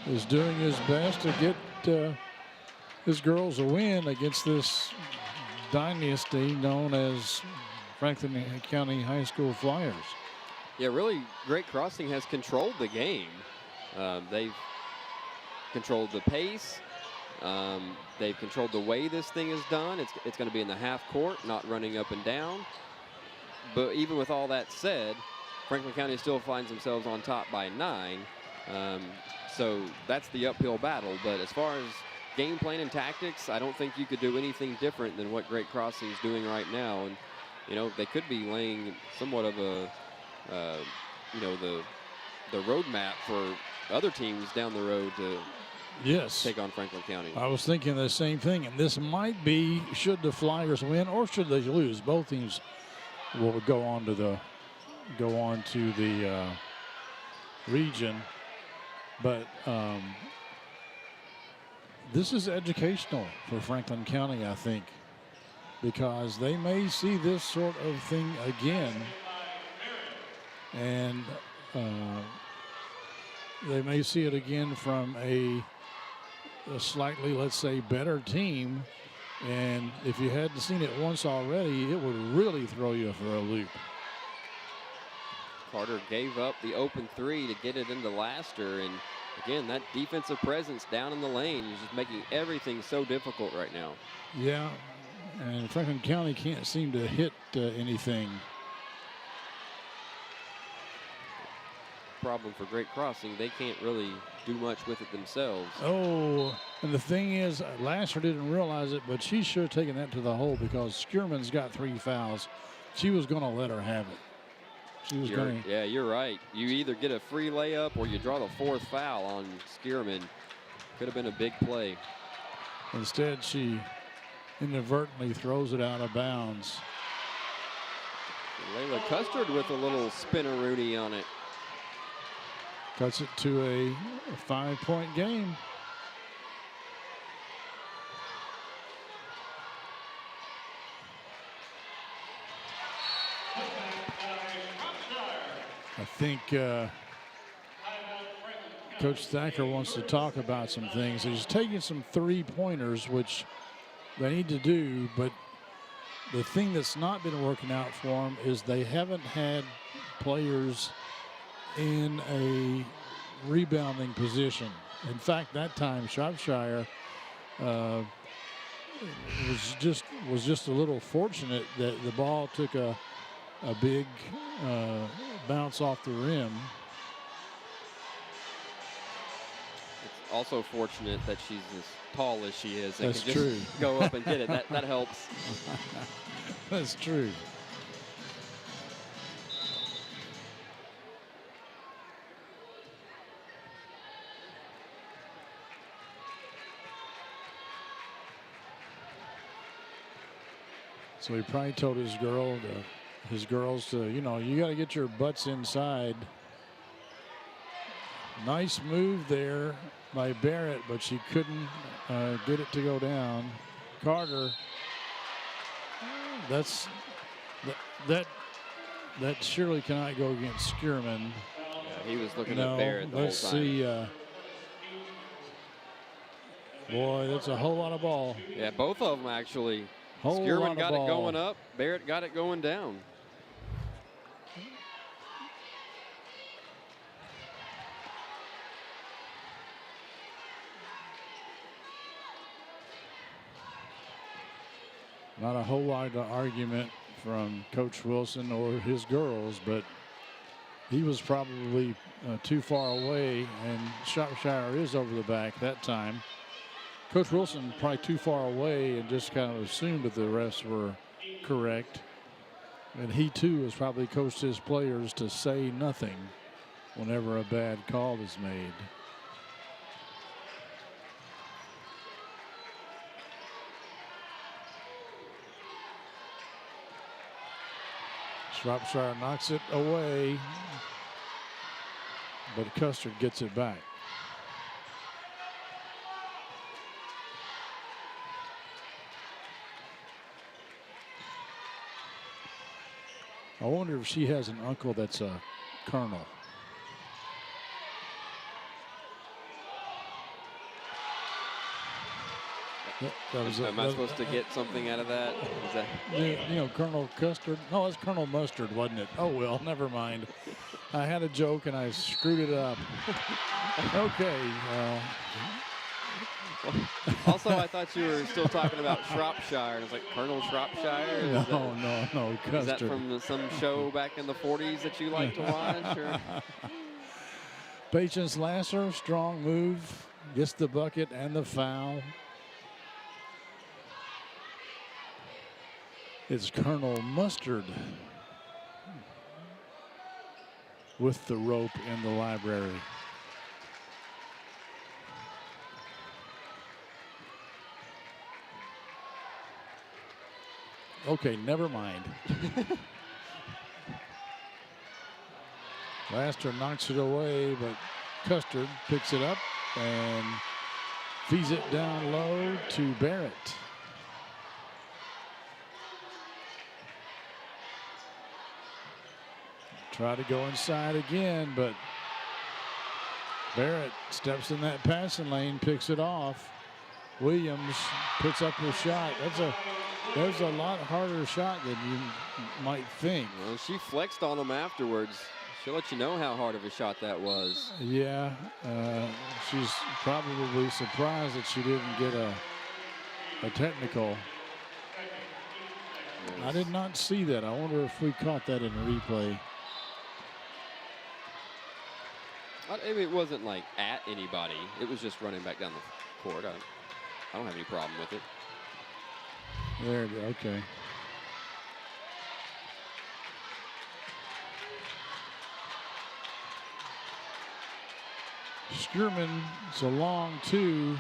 is doing his best to get his girls a win against this dynasty known as Franklin County High School Flyers. Yeah, really, Great Crossing has controlled the game. They've controlled the pace. They've controlled the way this thing is done. It's going to be in the half court, not running up and down. But even with all that said, Franklin County still finds themselves on top by 9. So that's the uphill battle. But as far as game plan and tactics, I don't think you could do anything different than what Great Crossing is doing right now. And, you know, they could be laying somewhat of a, you know, the roadmap for other teams down the road to take on Franklin County. I was thinking the same thing, and this might be, should the Flyers win or should they lose, both teams will go on to the region. But this is educational for Franklin County, I think, because they may see this sort of thing again, and they may see it again from a slightly, let's say, better team. And if you hadn't seen it once already, it would really throw you for a loop. Carter gave up the open 3 to get it into Laster, and again, that defensive presence down in the lane is just making everything so difficult right now. Yeah, and Franklin County can't seem to hit anything. Problem for Great Crossing, they can't really do much with it themselves. Oh, and the thing is, Laster didn't realize it, but she should have taken that to the hole because Skierman's got 3 fouls. She was going to let her have it. She was going to. Yeah, you're right. You either get a free layup or you draw the 4th foul on Skierman. Could have been a big play. Instead, she inadvertently throws it out of bounds. Layla Custard with a little spinneroonie on it. Cuts it to a 5-point game. I think Coach Thacker wants to talk about some things. He's taking some 3-pointers, which they need to do, but the thing that's not been working out for them is they haven't had players in a rebounding position. In fact, that time Shropshire was just a little fortunate that the ball took a big bounce off the rim. It's also fortunate that she's as tall as she is. That's can true. Just go up and get it. That helps. That's true. So he probably told his girls to, you know, you got to get your butts inside. Nice move there by Barrett, but she couldn't get it to go down. Carter, that surely cannot go against Skierman. Yeah, he was looking at Barrett the whole time. Let's see. Boy, that's a whole lot of ball. Yeah, both of them actually. Skierman got it going up. Barrett got it going down. Not a whole lot of argument from Coach Wilson or his girls, but he was probably too far away, and Shropshire is over the back that time. Coach Wilson probably too far away and just kind of assumed that the refs were correct. And he too has probably coached his players to say nothing. whenever a bad call is made. Shropshire knocks it away, but Custard gets it back. I wonder if she has an uncle that's a colonel. Am I supposed to get something out of that? Is that you know, Colonel Custard? No, that's Colonel Mustard, wasn't it? Oh, well, never mind. I had a joke and I screwed it up. Okay. Also, I thought you were still talking about Shropshire. And it's like Colonel Shropshire? No, Custard. Is that from some show back in the 40s that you like to watch? Or? Patience Lasser, strong move. Gets the bucket and the foul. It's Colonel Mustard with the rope in the library. Okay, never mind. Laster knocks it away, but Custard picks it up and feeds it down low to Barrett. Try to go inside again, but Barrett steps in that passing lane, picks it off. Williams puts up a shot. There's a lot harder shot than you might think. Well, she flexed on him afterwards. She'll let you know how hard of a shot that was. Yeah, she's probably surprised that she didn't get a technical. Yes. I did not see that. I wonder if we caught that in replay. I mean, it wasn't like at anybody. It was just running back down the court. I don't have any problem with it. There it is. Okay. Skierman, it's a long two.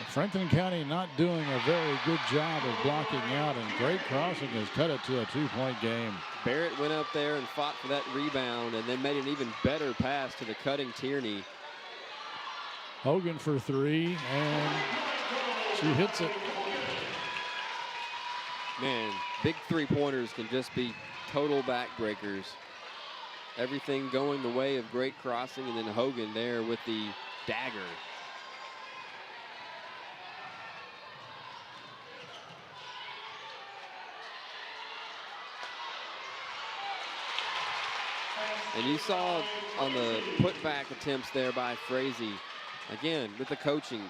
Franklin County not doing a very good job of blocking out, and Great Crossing has cut it to a 2-point game. Barrett went up there and fought for that rebound and then made an even better pass to the cutting Tierney. Hogan for three, and she hits it. Man, big three-pointers can just be total backbreakers. Everything going the way of Great Crossing, and then Hogan there with the dagger. And you saw on the putback attempts there by Frazee, again, with the coaching,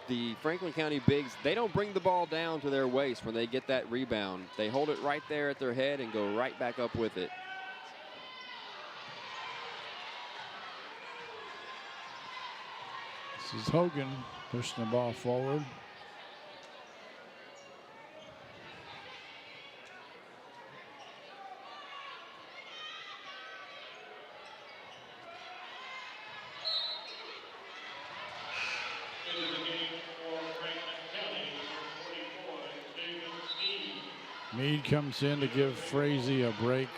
the Franklin County bigs, they don't bring the ball down to their waist when they get that rebound. They hold it right there at their head and go right back up with it. This is Hogan pushing the ball forward. Meade comes in to give Frazee a break.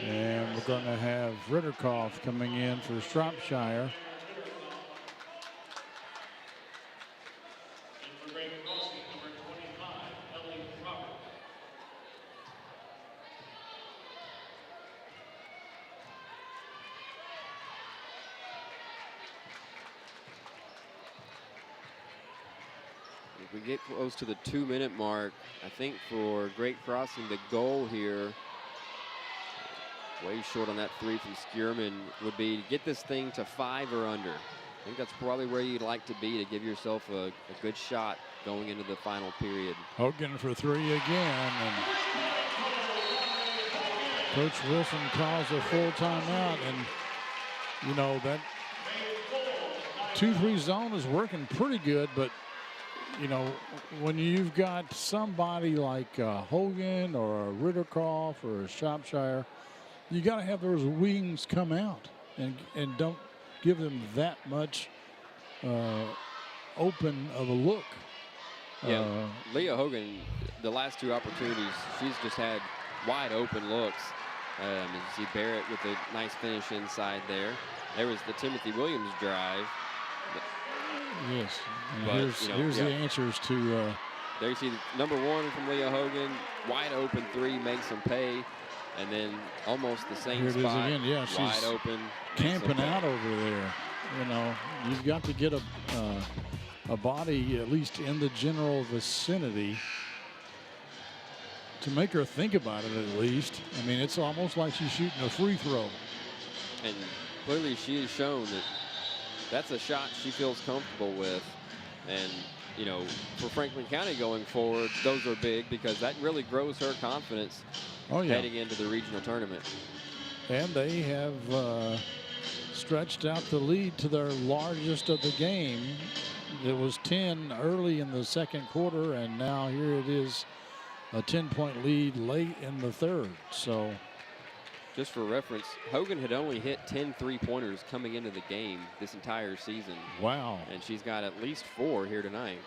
And we're going to have Ritterkoff coming in for Shropshire. We get close to the 2-minute mark. I think for Great Crossing, the goal here, way short on that three from Skierman, would be to get this thing to 5 or under. I think that's probably where you'd like to be to give yourself a good shot going into the final period. Hogan for three again. And Coach Wilson calls a full timeout. And, you know, that 2-3 zone is working pretty good, but you know, when you've got somebody like Hogan or a Ritterkoff or a Shropshire, you got to have those wings come out and don't give them that much open of a look. Yeah, Leah Hogan, the last two opportunities, she's just had wide open looks. You see Barrett with a nice finish inside there. There was the Timothy Williams drive. Yes, and But, here's the answers to. There you see number one from Leah Hogan, wide open three, makes them pay. And then almost the same Here it is spot, again. Yeah, wide she's open. camping out over there. You know, you've got to get a body at least in the general vicinity to make her think about it at least. I mean, it's almost like she's shooting a free throw. And clearly she has shown that that's a shot she feels comfortable with. And, you know, for Franklin County going forward, those are big because that really grows her confidence heading into the regional tournament. And they have stretched out the lead to their largest of the game. It was 10 early in the second quarter, and now here it is, a 10-point lead late in the third. So, just for reference, Hogan had only hit 10 3-pointers coming into the game this entire season. Wow. And she's got at least 4 here tonight.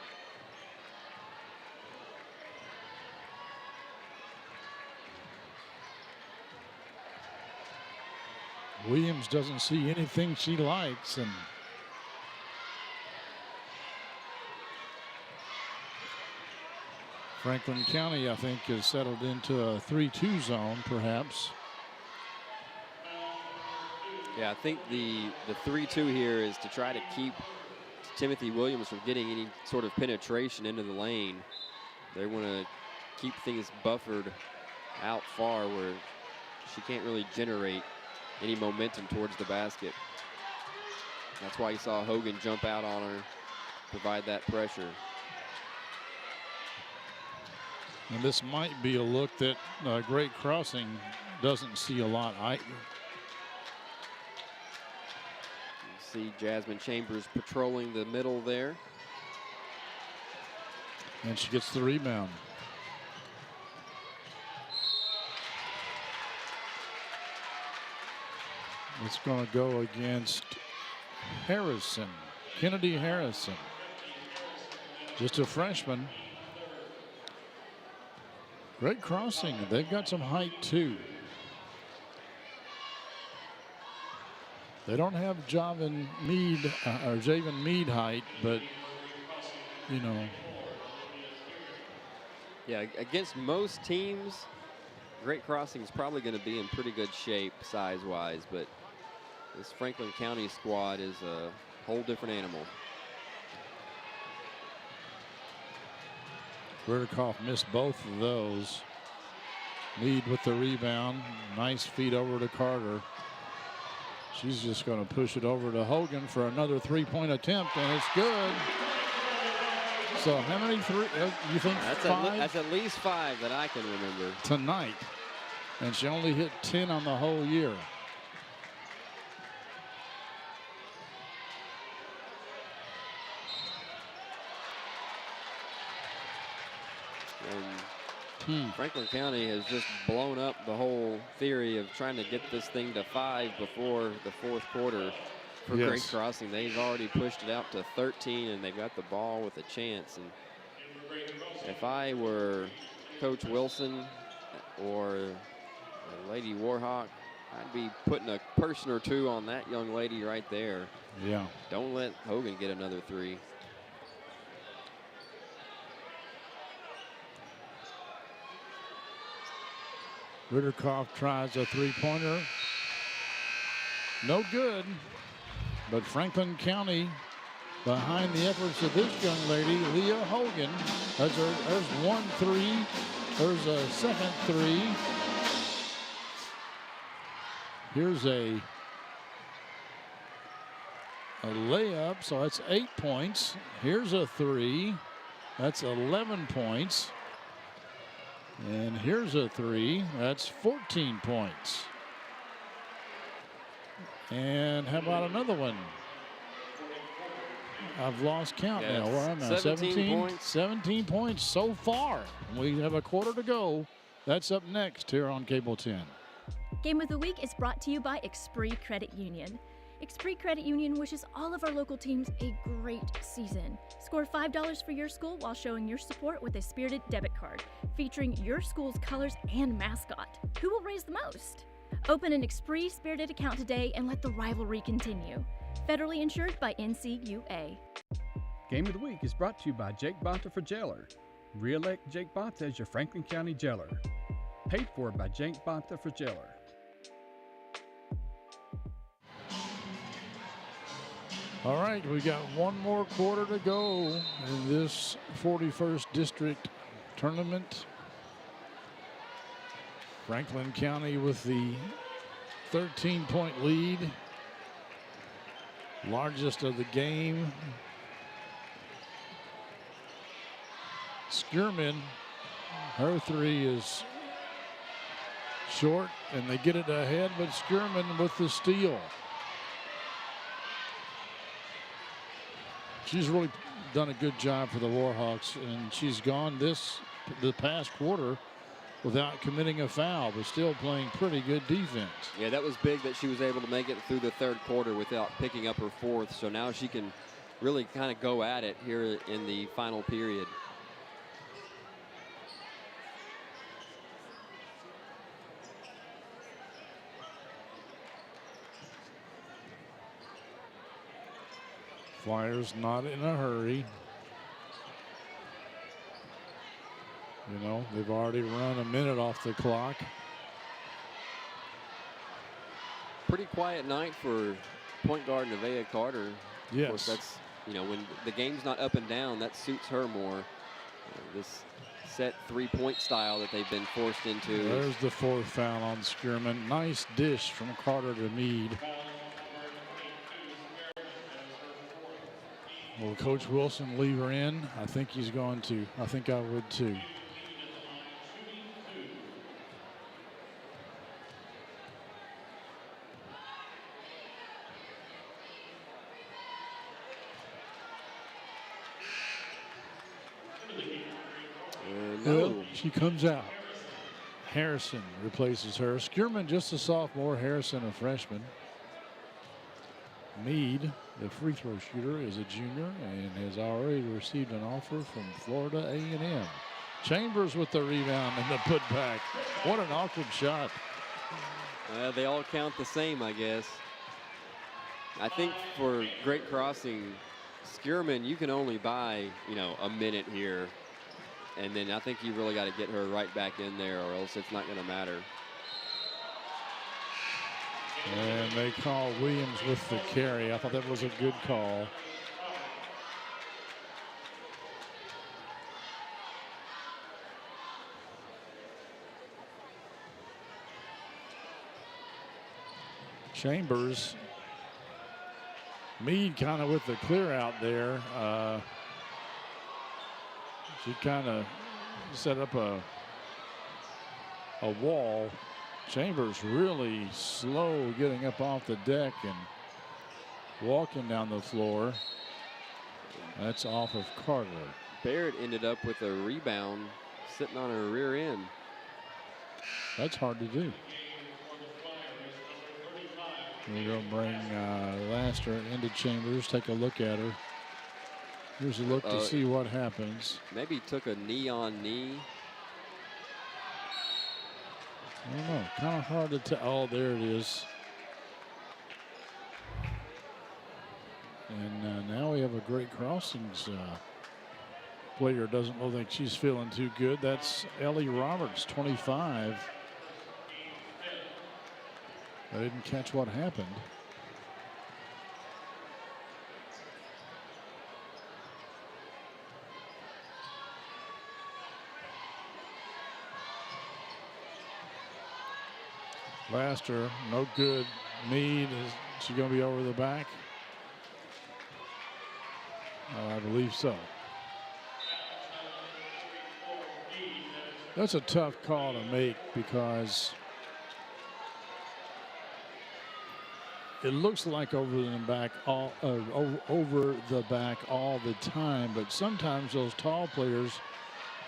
Williams doesn't see anything she likes, and Franklin County, I think, has settled into a 3-2 zone, perhaps. Yeah, I think the 3-2 here is to try to keep Timothy Williams from getting any sort of penetration into the lane. They want to keep things buffered out far where she can't really generate any momentum towards the basket. That's why you saw Hogan jump out on her, provide that pressure. And this might be a look that Great Crossing doesn't see a lot either. You see Jasmine Chambers patrolling the middle there. And she gets the rebound. It's going to go against Harrison, Kennedy Harrison. Just a freshman. Great Crossing, they've got some height too. They don't have Javen Mead height, but you know. Yeah, against most teams, Great Crossing is probably going to be in pretty good shape size-wise, but this Franklin County squad is a whole different animal. Ritterkoff missed both of those. Mead with the rebound. Nice feed over to Carter. She's just going to push it over to Hogan for another 3-point attempt, and it's good. So how many three? You think that's 5? That's at least 5 that I can remember. Tonight. And she only hit 10 on the whole year. And Franklin County has just blown up the whole theory of trying to get this thing to 5 before the fourth quarter for Great Crossing. They've already pushed it out to 13, and they've got the ball with a chance. And if I were Coach Wilson or Lady Warhawk, I'd be putting a person or two on that young lady right there. Yeah. Don't let Hogan get another 3. Ritterkoff tries a 3-pointer. No good. But Franklin County, behind the efforts of this young lady, Leah Hogan, there's 1 3. There's a second 3. Here's a layup, so that's 8 points. Here's a 3. That's 11 points. And here's a 3. That's 14 points. And how about another one? I've lost count Yes. now. Where am I? 17 points. 17 points so far. We have a quarter to go. That's up next here on Cable 10. Game of the Week is brought to you by Expree Credit Union. Expree Credit Union wishes all of our local teams a great season. Score $5 for your school while showing your support with a spirited debit card featuring your school's colors and mascot. Who will raise the most? Open an Expree Spirited account today and let the rivalry continue. Federally insured by NCUA. Game of the Week is brought to you by Jake Bonta for Jailer. Re-elect Jake Bonta as your Franklin County Jailer. Paid for by Jake Bonta for Jailer. All right, we got one more quarter to go in this 41st District tournament. Franklin County with the 13-point lead. Largest of the game. Skierman, her three is short, and they get it ahead, but Skierman with the steal. She's really done a good job for the Warhawks, and she's gone the past quarter without committing a foul, but still playing pretty good defense. Yeah, that was big that she was able to make it through the third quarter without picking up her fourth. So now she can really kind of go at it here in the final period. Flyers not in a hurry. You know, they've already run a minute off the clock. Pretty quiet night for point guard Nevaeh Carter. Yes. Of course, that's, you know, when the game's not up and down, that suits her more. This set three-point style that they've been forced into. There's the fourth foul on Skierman. Nice dish from Carter to Meade. Will Coach Wilson leave her in? I think he's going to. I think I would too. No. Well, she comes out. Harrison replaces her. Skierman, just a sophomore. Harrison, a freshman. Meade, the free throw shooter, is a junior and has already received an offer from Florida A&M. Chambers with the rebound and the putback. What an awkward shot. They all count the same, I guess. I think for Great Crossing, Skierman, you can only buy, you know, a minute here. And then I think you really got to get her right back in there, or else it's not going to matter. And they call Williams with the carry. I thought that was a good call. Chambers. Meade kind of with the clear out there. She kind of set up a wall. Chambers really slow getting up off the deck and walking down the floor. That's off of Carter. Barrett ended up with a rebound sitting on her rear end. That's hard to do. We're going to bring Laster into Chambers. Take a look at her. Here's a look to see what happens. Maybe took a knee on knee. I don't know. Kind of hard to tell. Oh, there it is. And now we have a Great Crossings player. Doesn't look like she's feeling too good. That's Ellie Roberts, 25. I didn't catch what happened. Laster, no good. Meade, is she going to be over the back? I believe so. That's a tough call to make because it looks like over the back over the back all the time, but sometimes those tall players,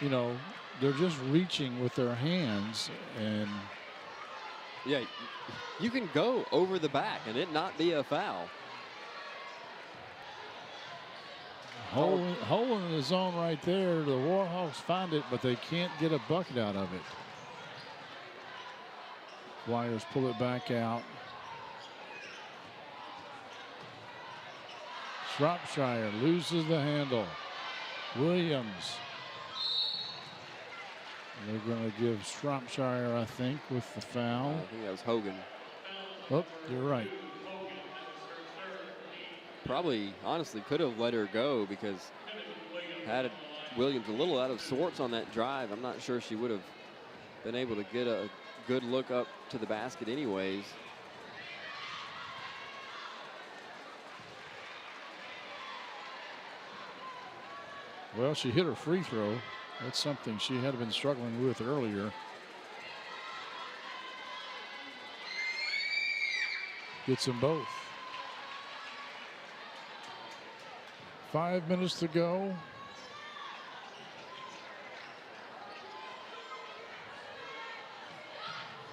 you know, they're just reaching with their hands. And yeah, you can go over the back and it not be a foul. Hole in the zone right there. The Warhawks find it, but they can't get a bucket out of it. Flyers pull it back out. Shropshire loses the handle. Williams. They're going to give Shropshire, I think, with the foul. I think that was Hogan. Oh, you're right. Probably, honestly, could have let her go because had Williams a little out of sorts on that drive. I'm not sure she would have been able to get a good look up to the basket anyways. Well, she hit her free throw. That's something she had been struggling with earlier. Gets them both. 5 minutes to go.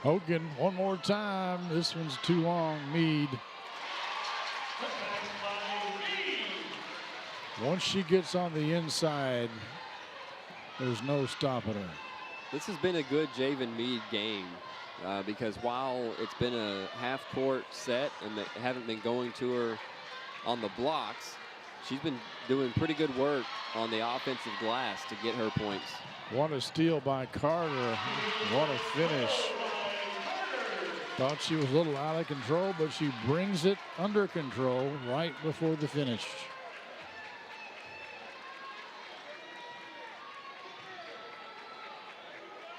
Hogan one more time. This one's too long. Mead. Once she gets on the inside, there's no stopping her. This has been a good Javen Mead game because while it's been a half-court set and they haven't been going to her on the blocks, she's been doing pretty good work on the offensive glass to get her points. What a steal by Carter. What a finish. Thought she was a little out of control, but she brings it under control right before the finish.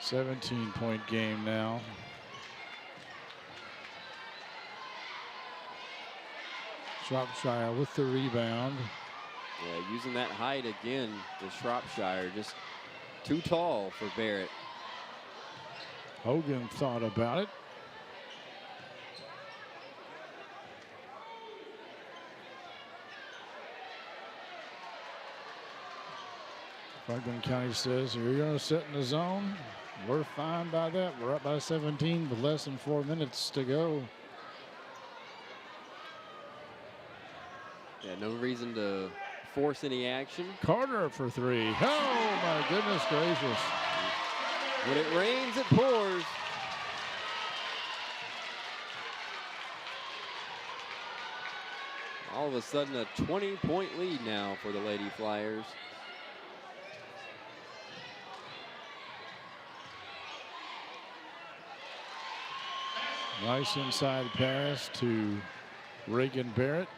$17-point game now. Shropshire with the rebound. Yeah, using that height again to Shropshire, just too tall for Barrett. Hogan thought about it. Franklin County says, you're going to sit in the zone. We're fine by that. We're up by 17 with less than 4 minutes to go. Yeah, no reason to force any action. Carter for three. Oh, my goodness gracious. When it rains, it pours. All of a sudden, a 20-point lead now for the Lady Flyers. Nice inside pass to Reagan Barrett.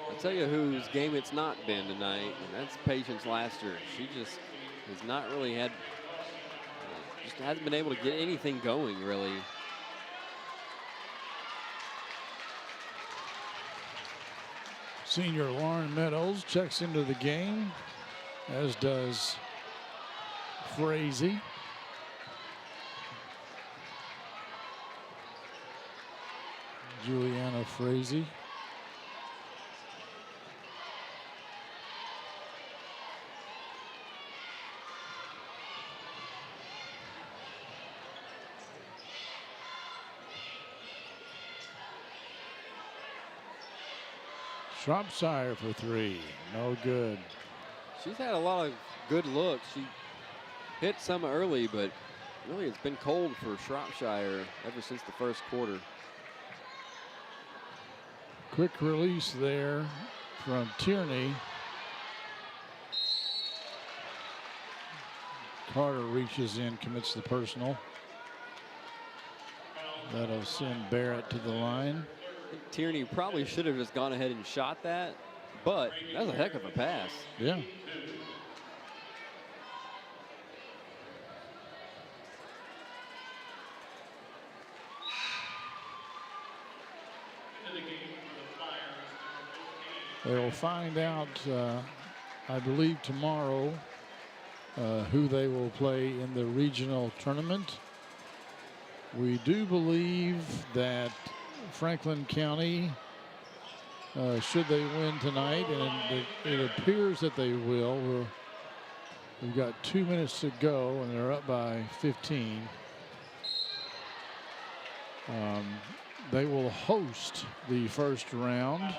I'll tell you whose game it's not been tonight, and that's Patience Laster. She just has not really had, just hasn't been able to get anything going, really. Senior Lauren Meadows checks into the game, as does Frazee. Juliana Frazee. Shropshire for three, no good. She's had a lot of good looks. She hit some early, but really it's been cold for Shropshire ever since the first quarter. Quick release there from Tierney. Carter reaches in, commits the personal. That'll send Barrett to the line. Tierney probably should have just gone ahead and shot that, but that was a heck of a pass. Yeah. They'll find out, I believe, tomorrow who they will play in the regional tournament. We do believe that Franklin County, should they win tonight, and it appears that they will. We've got 2 minutes to go, and they're up by 15. They will host the first round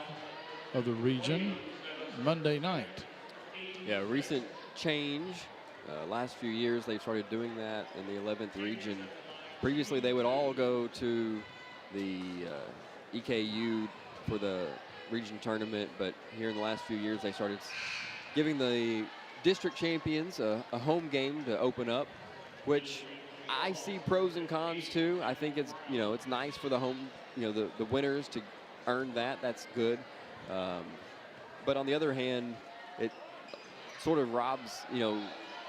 of the region Monday night. Yeah, recent change. Last few years they've started doing that in the 11th region. Previously they would all go to the EKU for the region tournament, but here in the last few years they started giving the district champions a home game to open up, which I see pros and cons too. I think it's, it's nice for the home, the winners to earn that. That's good. But on the other hand, it sort of robs,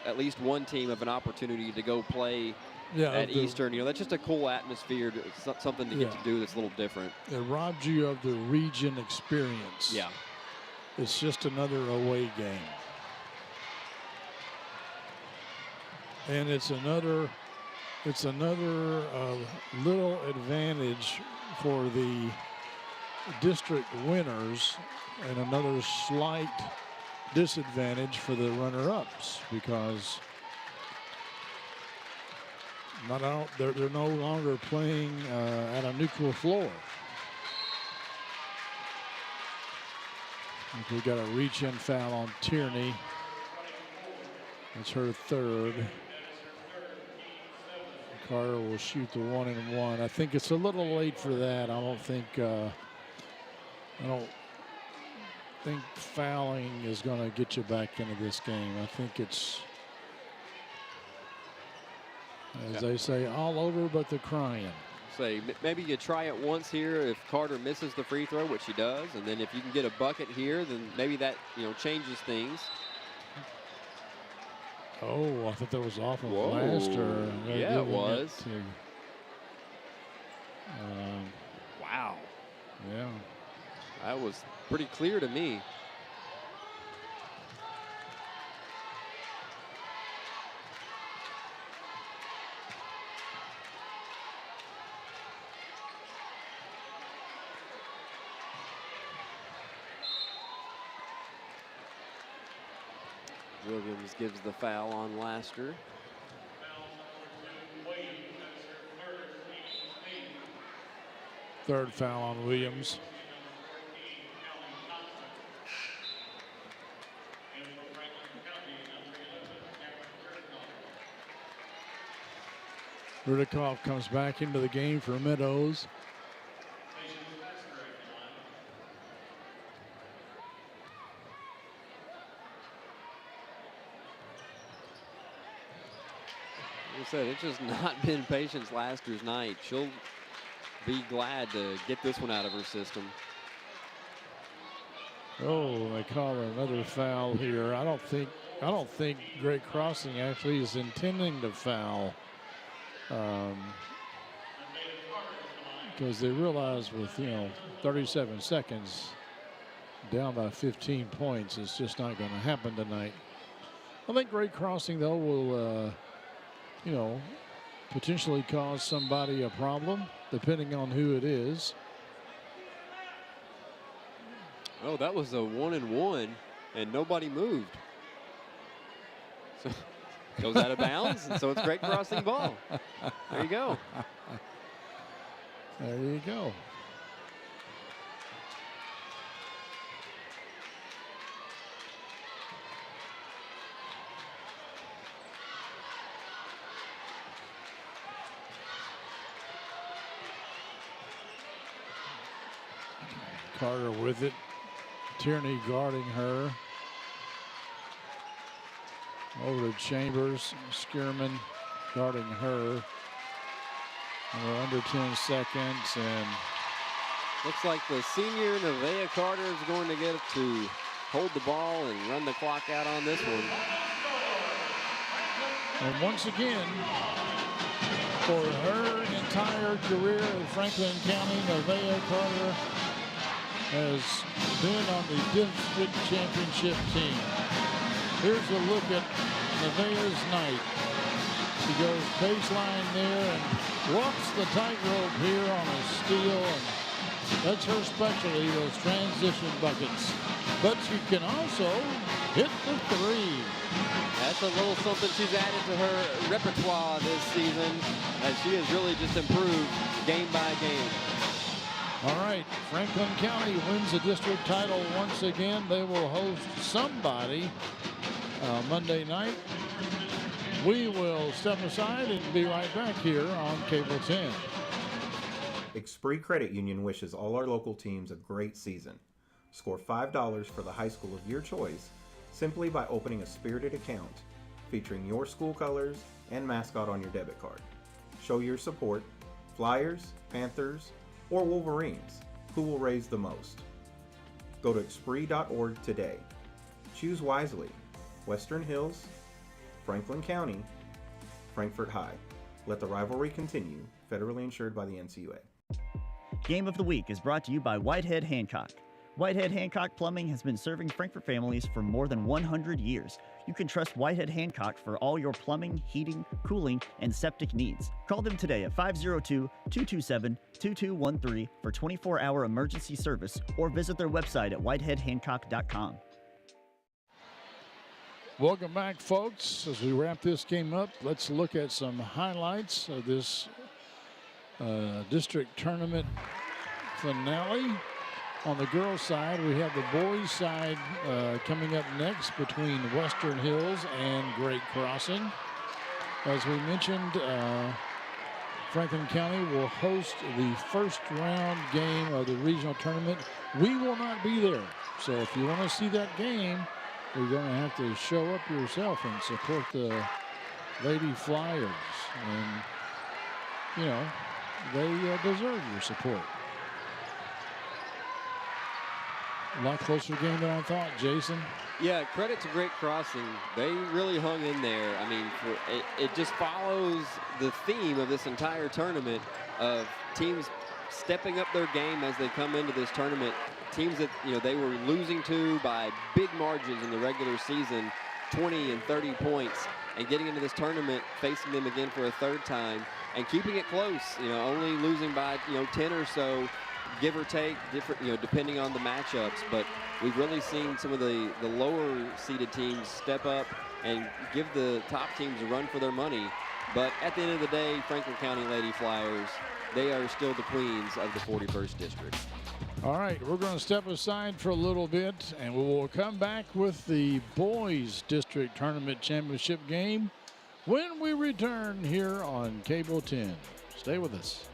at least one team of an opportunity to go play at Eastern. That's just a cool atmosphere, something to get to do that's a little different. It robs you of the region experience. Yeah. It's just another away game. And it's another little advantage for the district winners and another slight disadvantage for the runner-ups, because they're no longer playing at a neutral floor. We got a reach-in foul on Tierney. That's her third. Carter will shoot the 1-and-1. I think it's a little late for that. I don't think fouling is going to get you back into this game. I think it's, as they say, all over but the crying. Say maybe you try it once here if Carter misses the free throw, which he does, and then if you can get a bucket here, then maybe that changes things. Oh, I thought that was off of Laster. Yeah, it was. Wow. Yeah. That was pretty clear to me. Williams gives the foul on Laster. Third foul on Williams. Rudikoff comes back into the game for Meadows. Like I said, it's just not been Patience Laster's night. She'll be glad to get this one out of her system. Oh, they call another foul here. I don't think Great Crossing actually is intending to foul, because they realize with 37 seconds down by 15 points, it's just not going to happen tonight. I think Great Crossing though will potentially cause somebody a problem depending on who it is. Oh, that was a 1-and-1, and nobody moved. So goes out of bounds, and so it's Great Crossing ball. There you go. There you go. Carter with it. Tierney guarding her. Over to Chambers. Skierman guarding her. And we're under 10 seconds. And looks like the senior Nevaeh Carter is going to get to hold the ball and run the clock out on this one. And once again, for her entire career at Franklin County, Nevaeh Carter has been on the district championship team. Here's a look at Nevaeh's night. She goes baseline there and walks the tightrope here on a steal. And that's her specialty, those transition buckets. But she can also hit the three. That's a little something she's added to her repertoire this season, as she has really just improved game by game. All right, Franklin County wins the district title once again. They will host somebody Monday night. We will step aside and be right back here on Cable 10. Expree Credit Union wishes all our local teams a great season. Score $5 for the high school of your choice simply by opening a spirited account featuring your school colors and mascot on your debit card. Show your support, Flyers, Panthers, or Wolverines. Who will raise the most? Go to expree.org today. Choose wisely. Western Hills, Franklin County, Frankfort High. Let the rivalry continue. Federally insured by the NCUA. Game of the Week is brought to you by Whitehead Hancock. Whitehead Hancock Plumbing has been serving Frankfort families for more than 100 years. You can trust Whitehead Hancock for all your plumbing, heating, cooling, and septic needs. Call them today at 502-227-2213 for 24-hour emergency service or visit their website at whiteheadhancock.com. Welcome back, folks. As we wrap this game up, let's look at some highlights of this district tournament finale. On the girls' side, we have the boys' side coming up next between Western Hills and Great Crossing. As we mentioned, Franklin County will host the first round game of the regional tournament. We will not be there. So if you want to see that game, you're going to have to show up yourself and support the Lady Flyers. And, you know, they deserve your support. A lot closer game than I thought, Jason. Yeah, credit to Great Crossing. They really hung in there. I mean, it just follows the theme of this entire tournament of teams stepping up their game as they come into this tournament. Teams that, you know, they were losing to by big margins in the regular season, 20 and 30 points, and getting into this tournament, facing them again for a third time, and keeping it close, you know, only losing by, 10 or so, give or take, different, depending on the matchups. But we've really seen some of the lower seeded teams step up and give the top teams a run for their money. But at the end of the day, Franklin County Lady Flyers, they are still the queens of the 41st District. All right, we're going to step aside for a little bit, and we will come back with the boys district tournament championship game when we return here on Cable 10. Stay with us.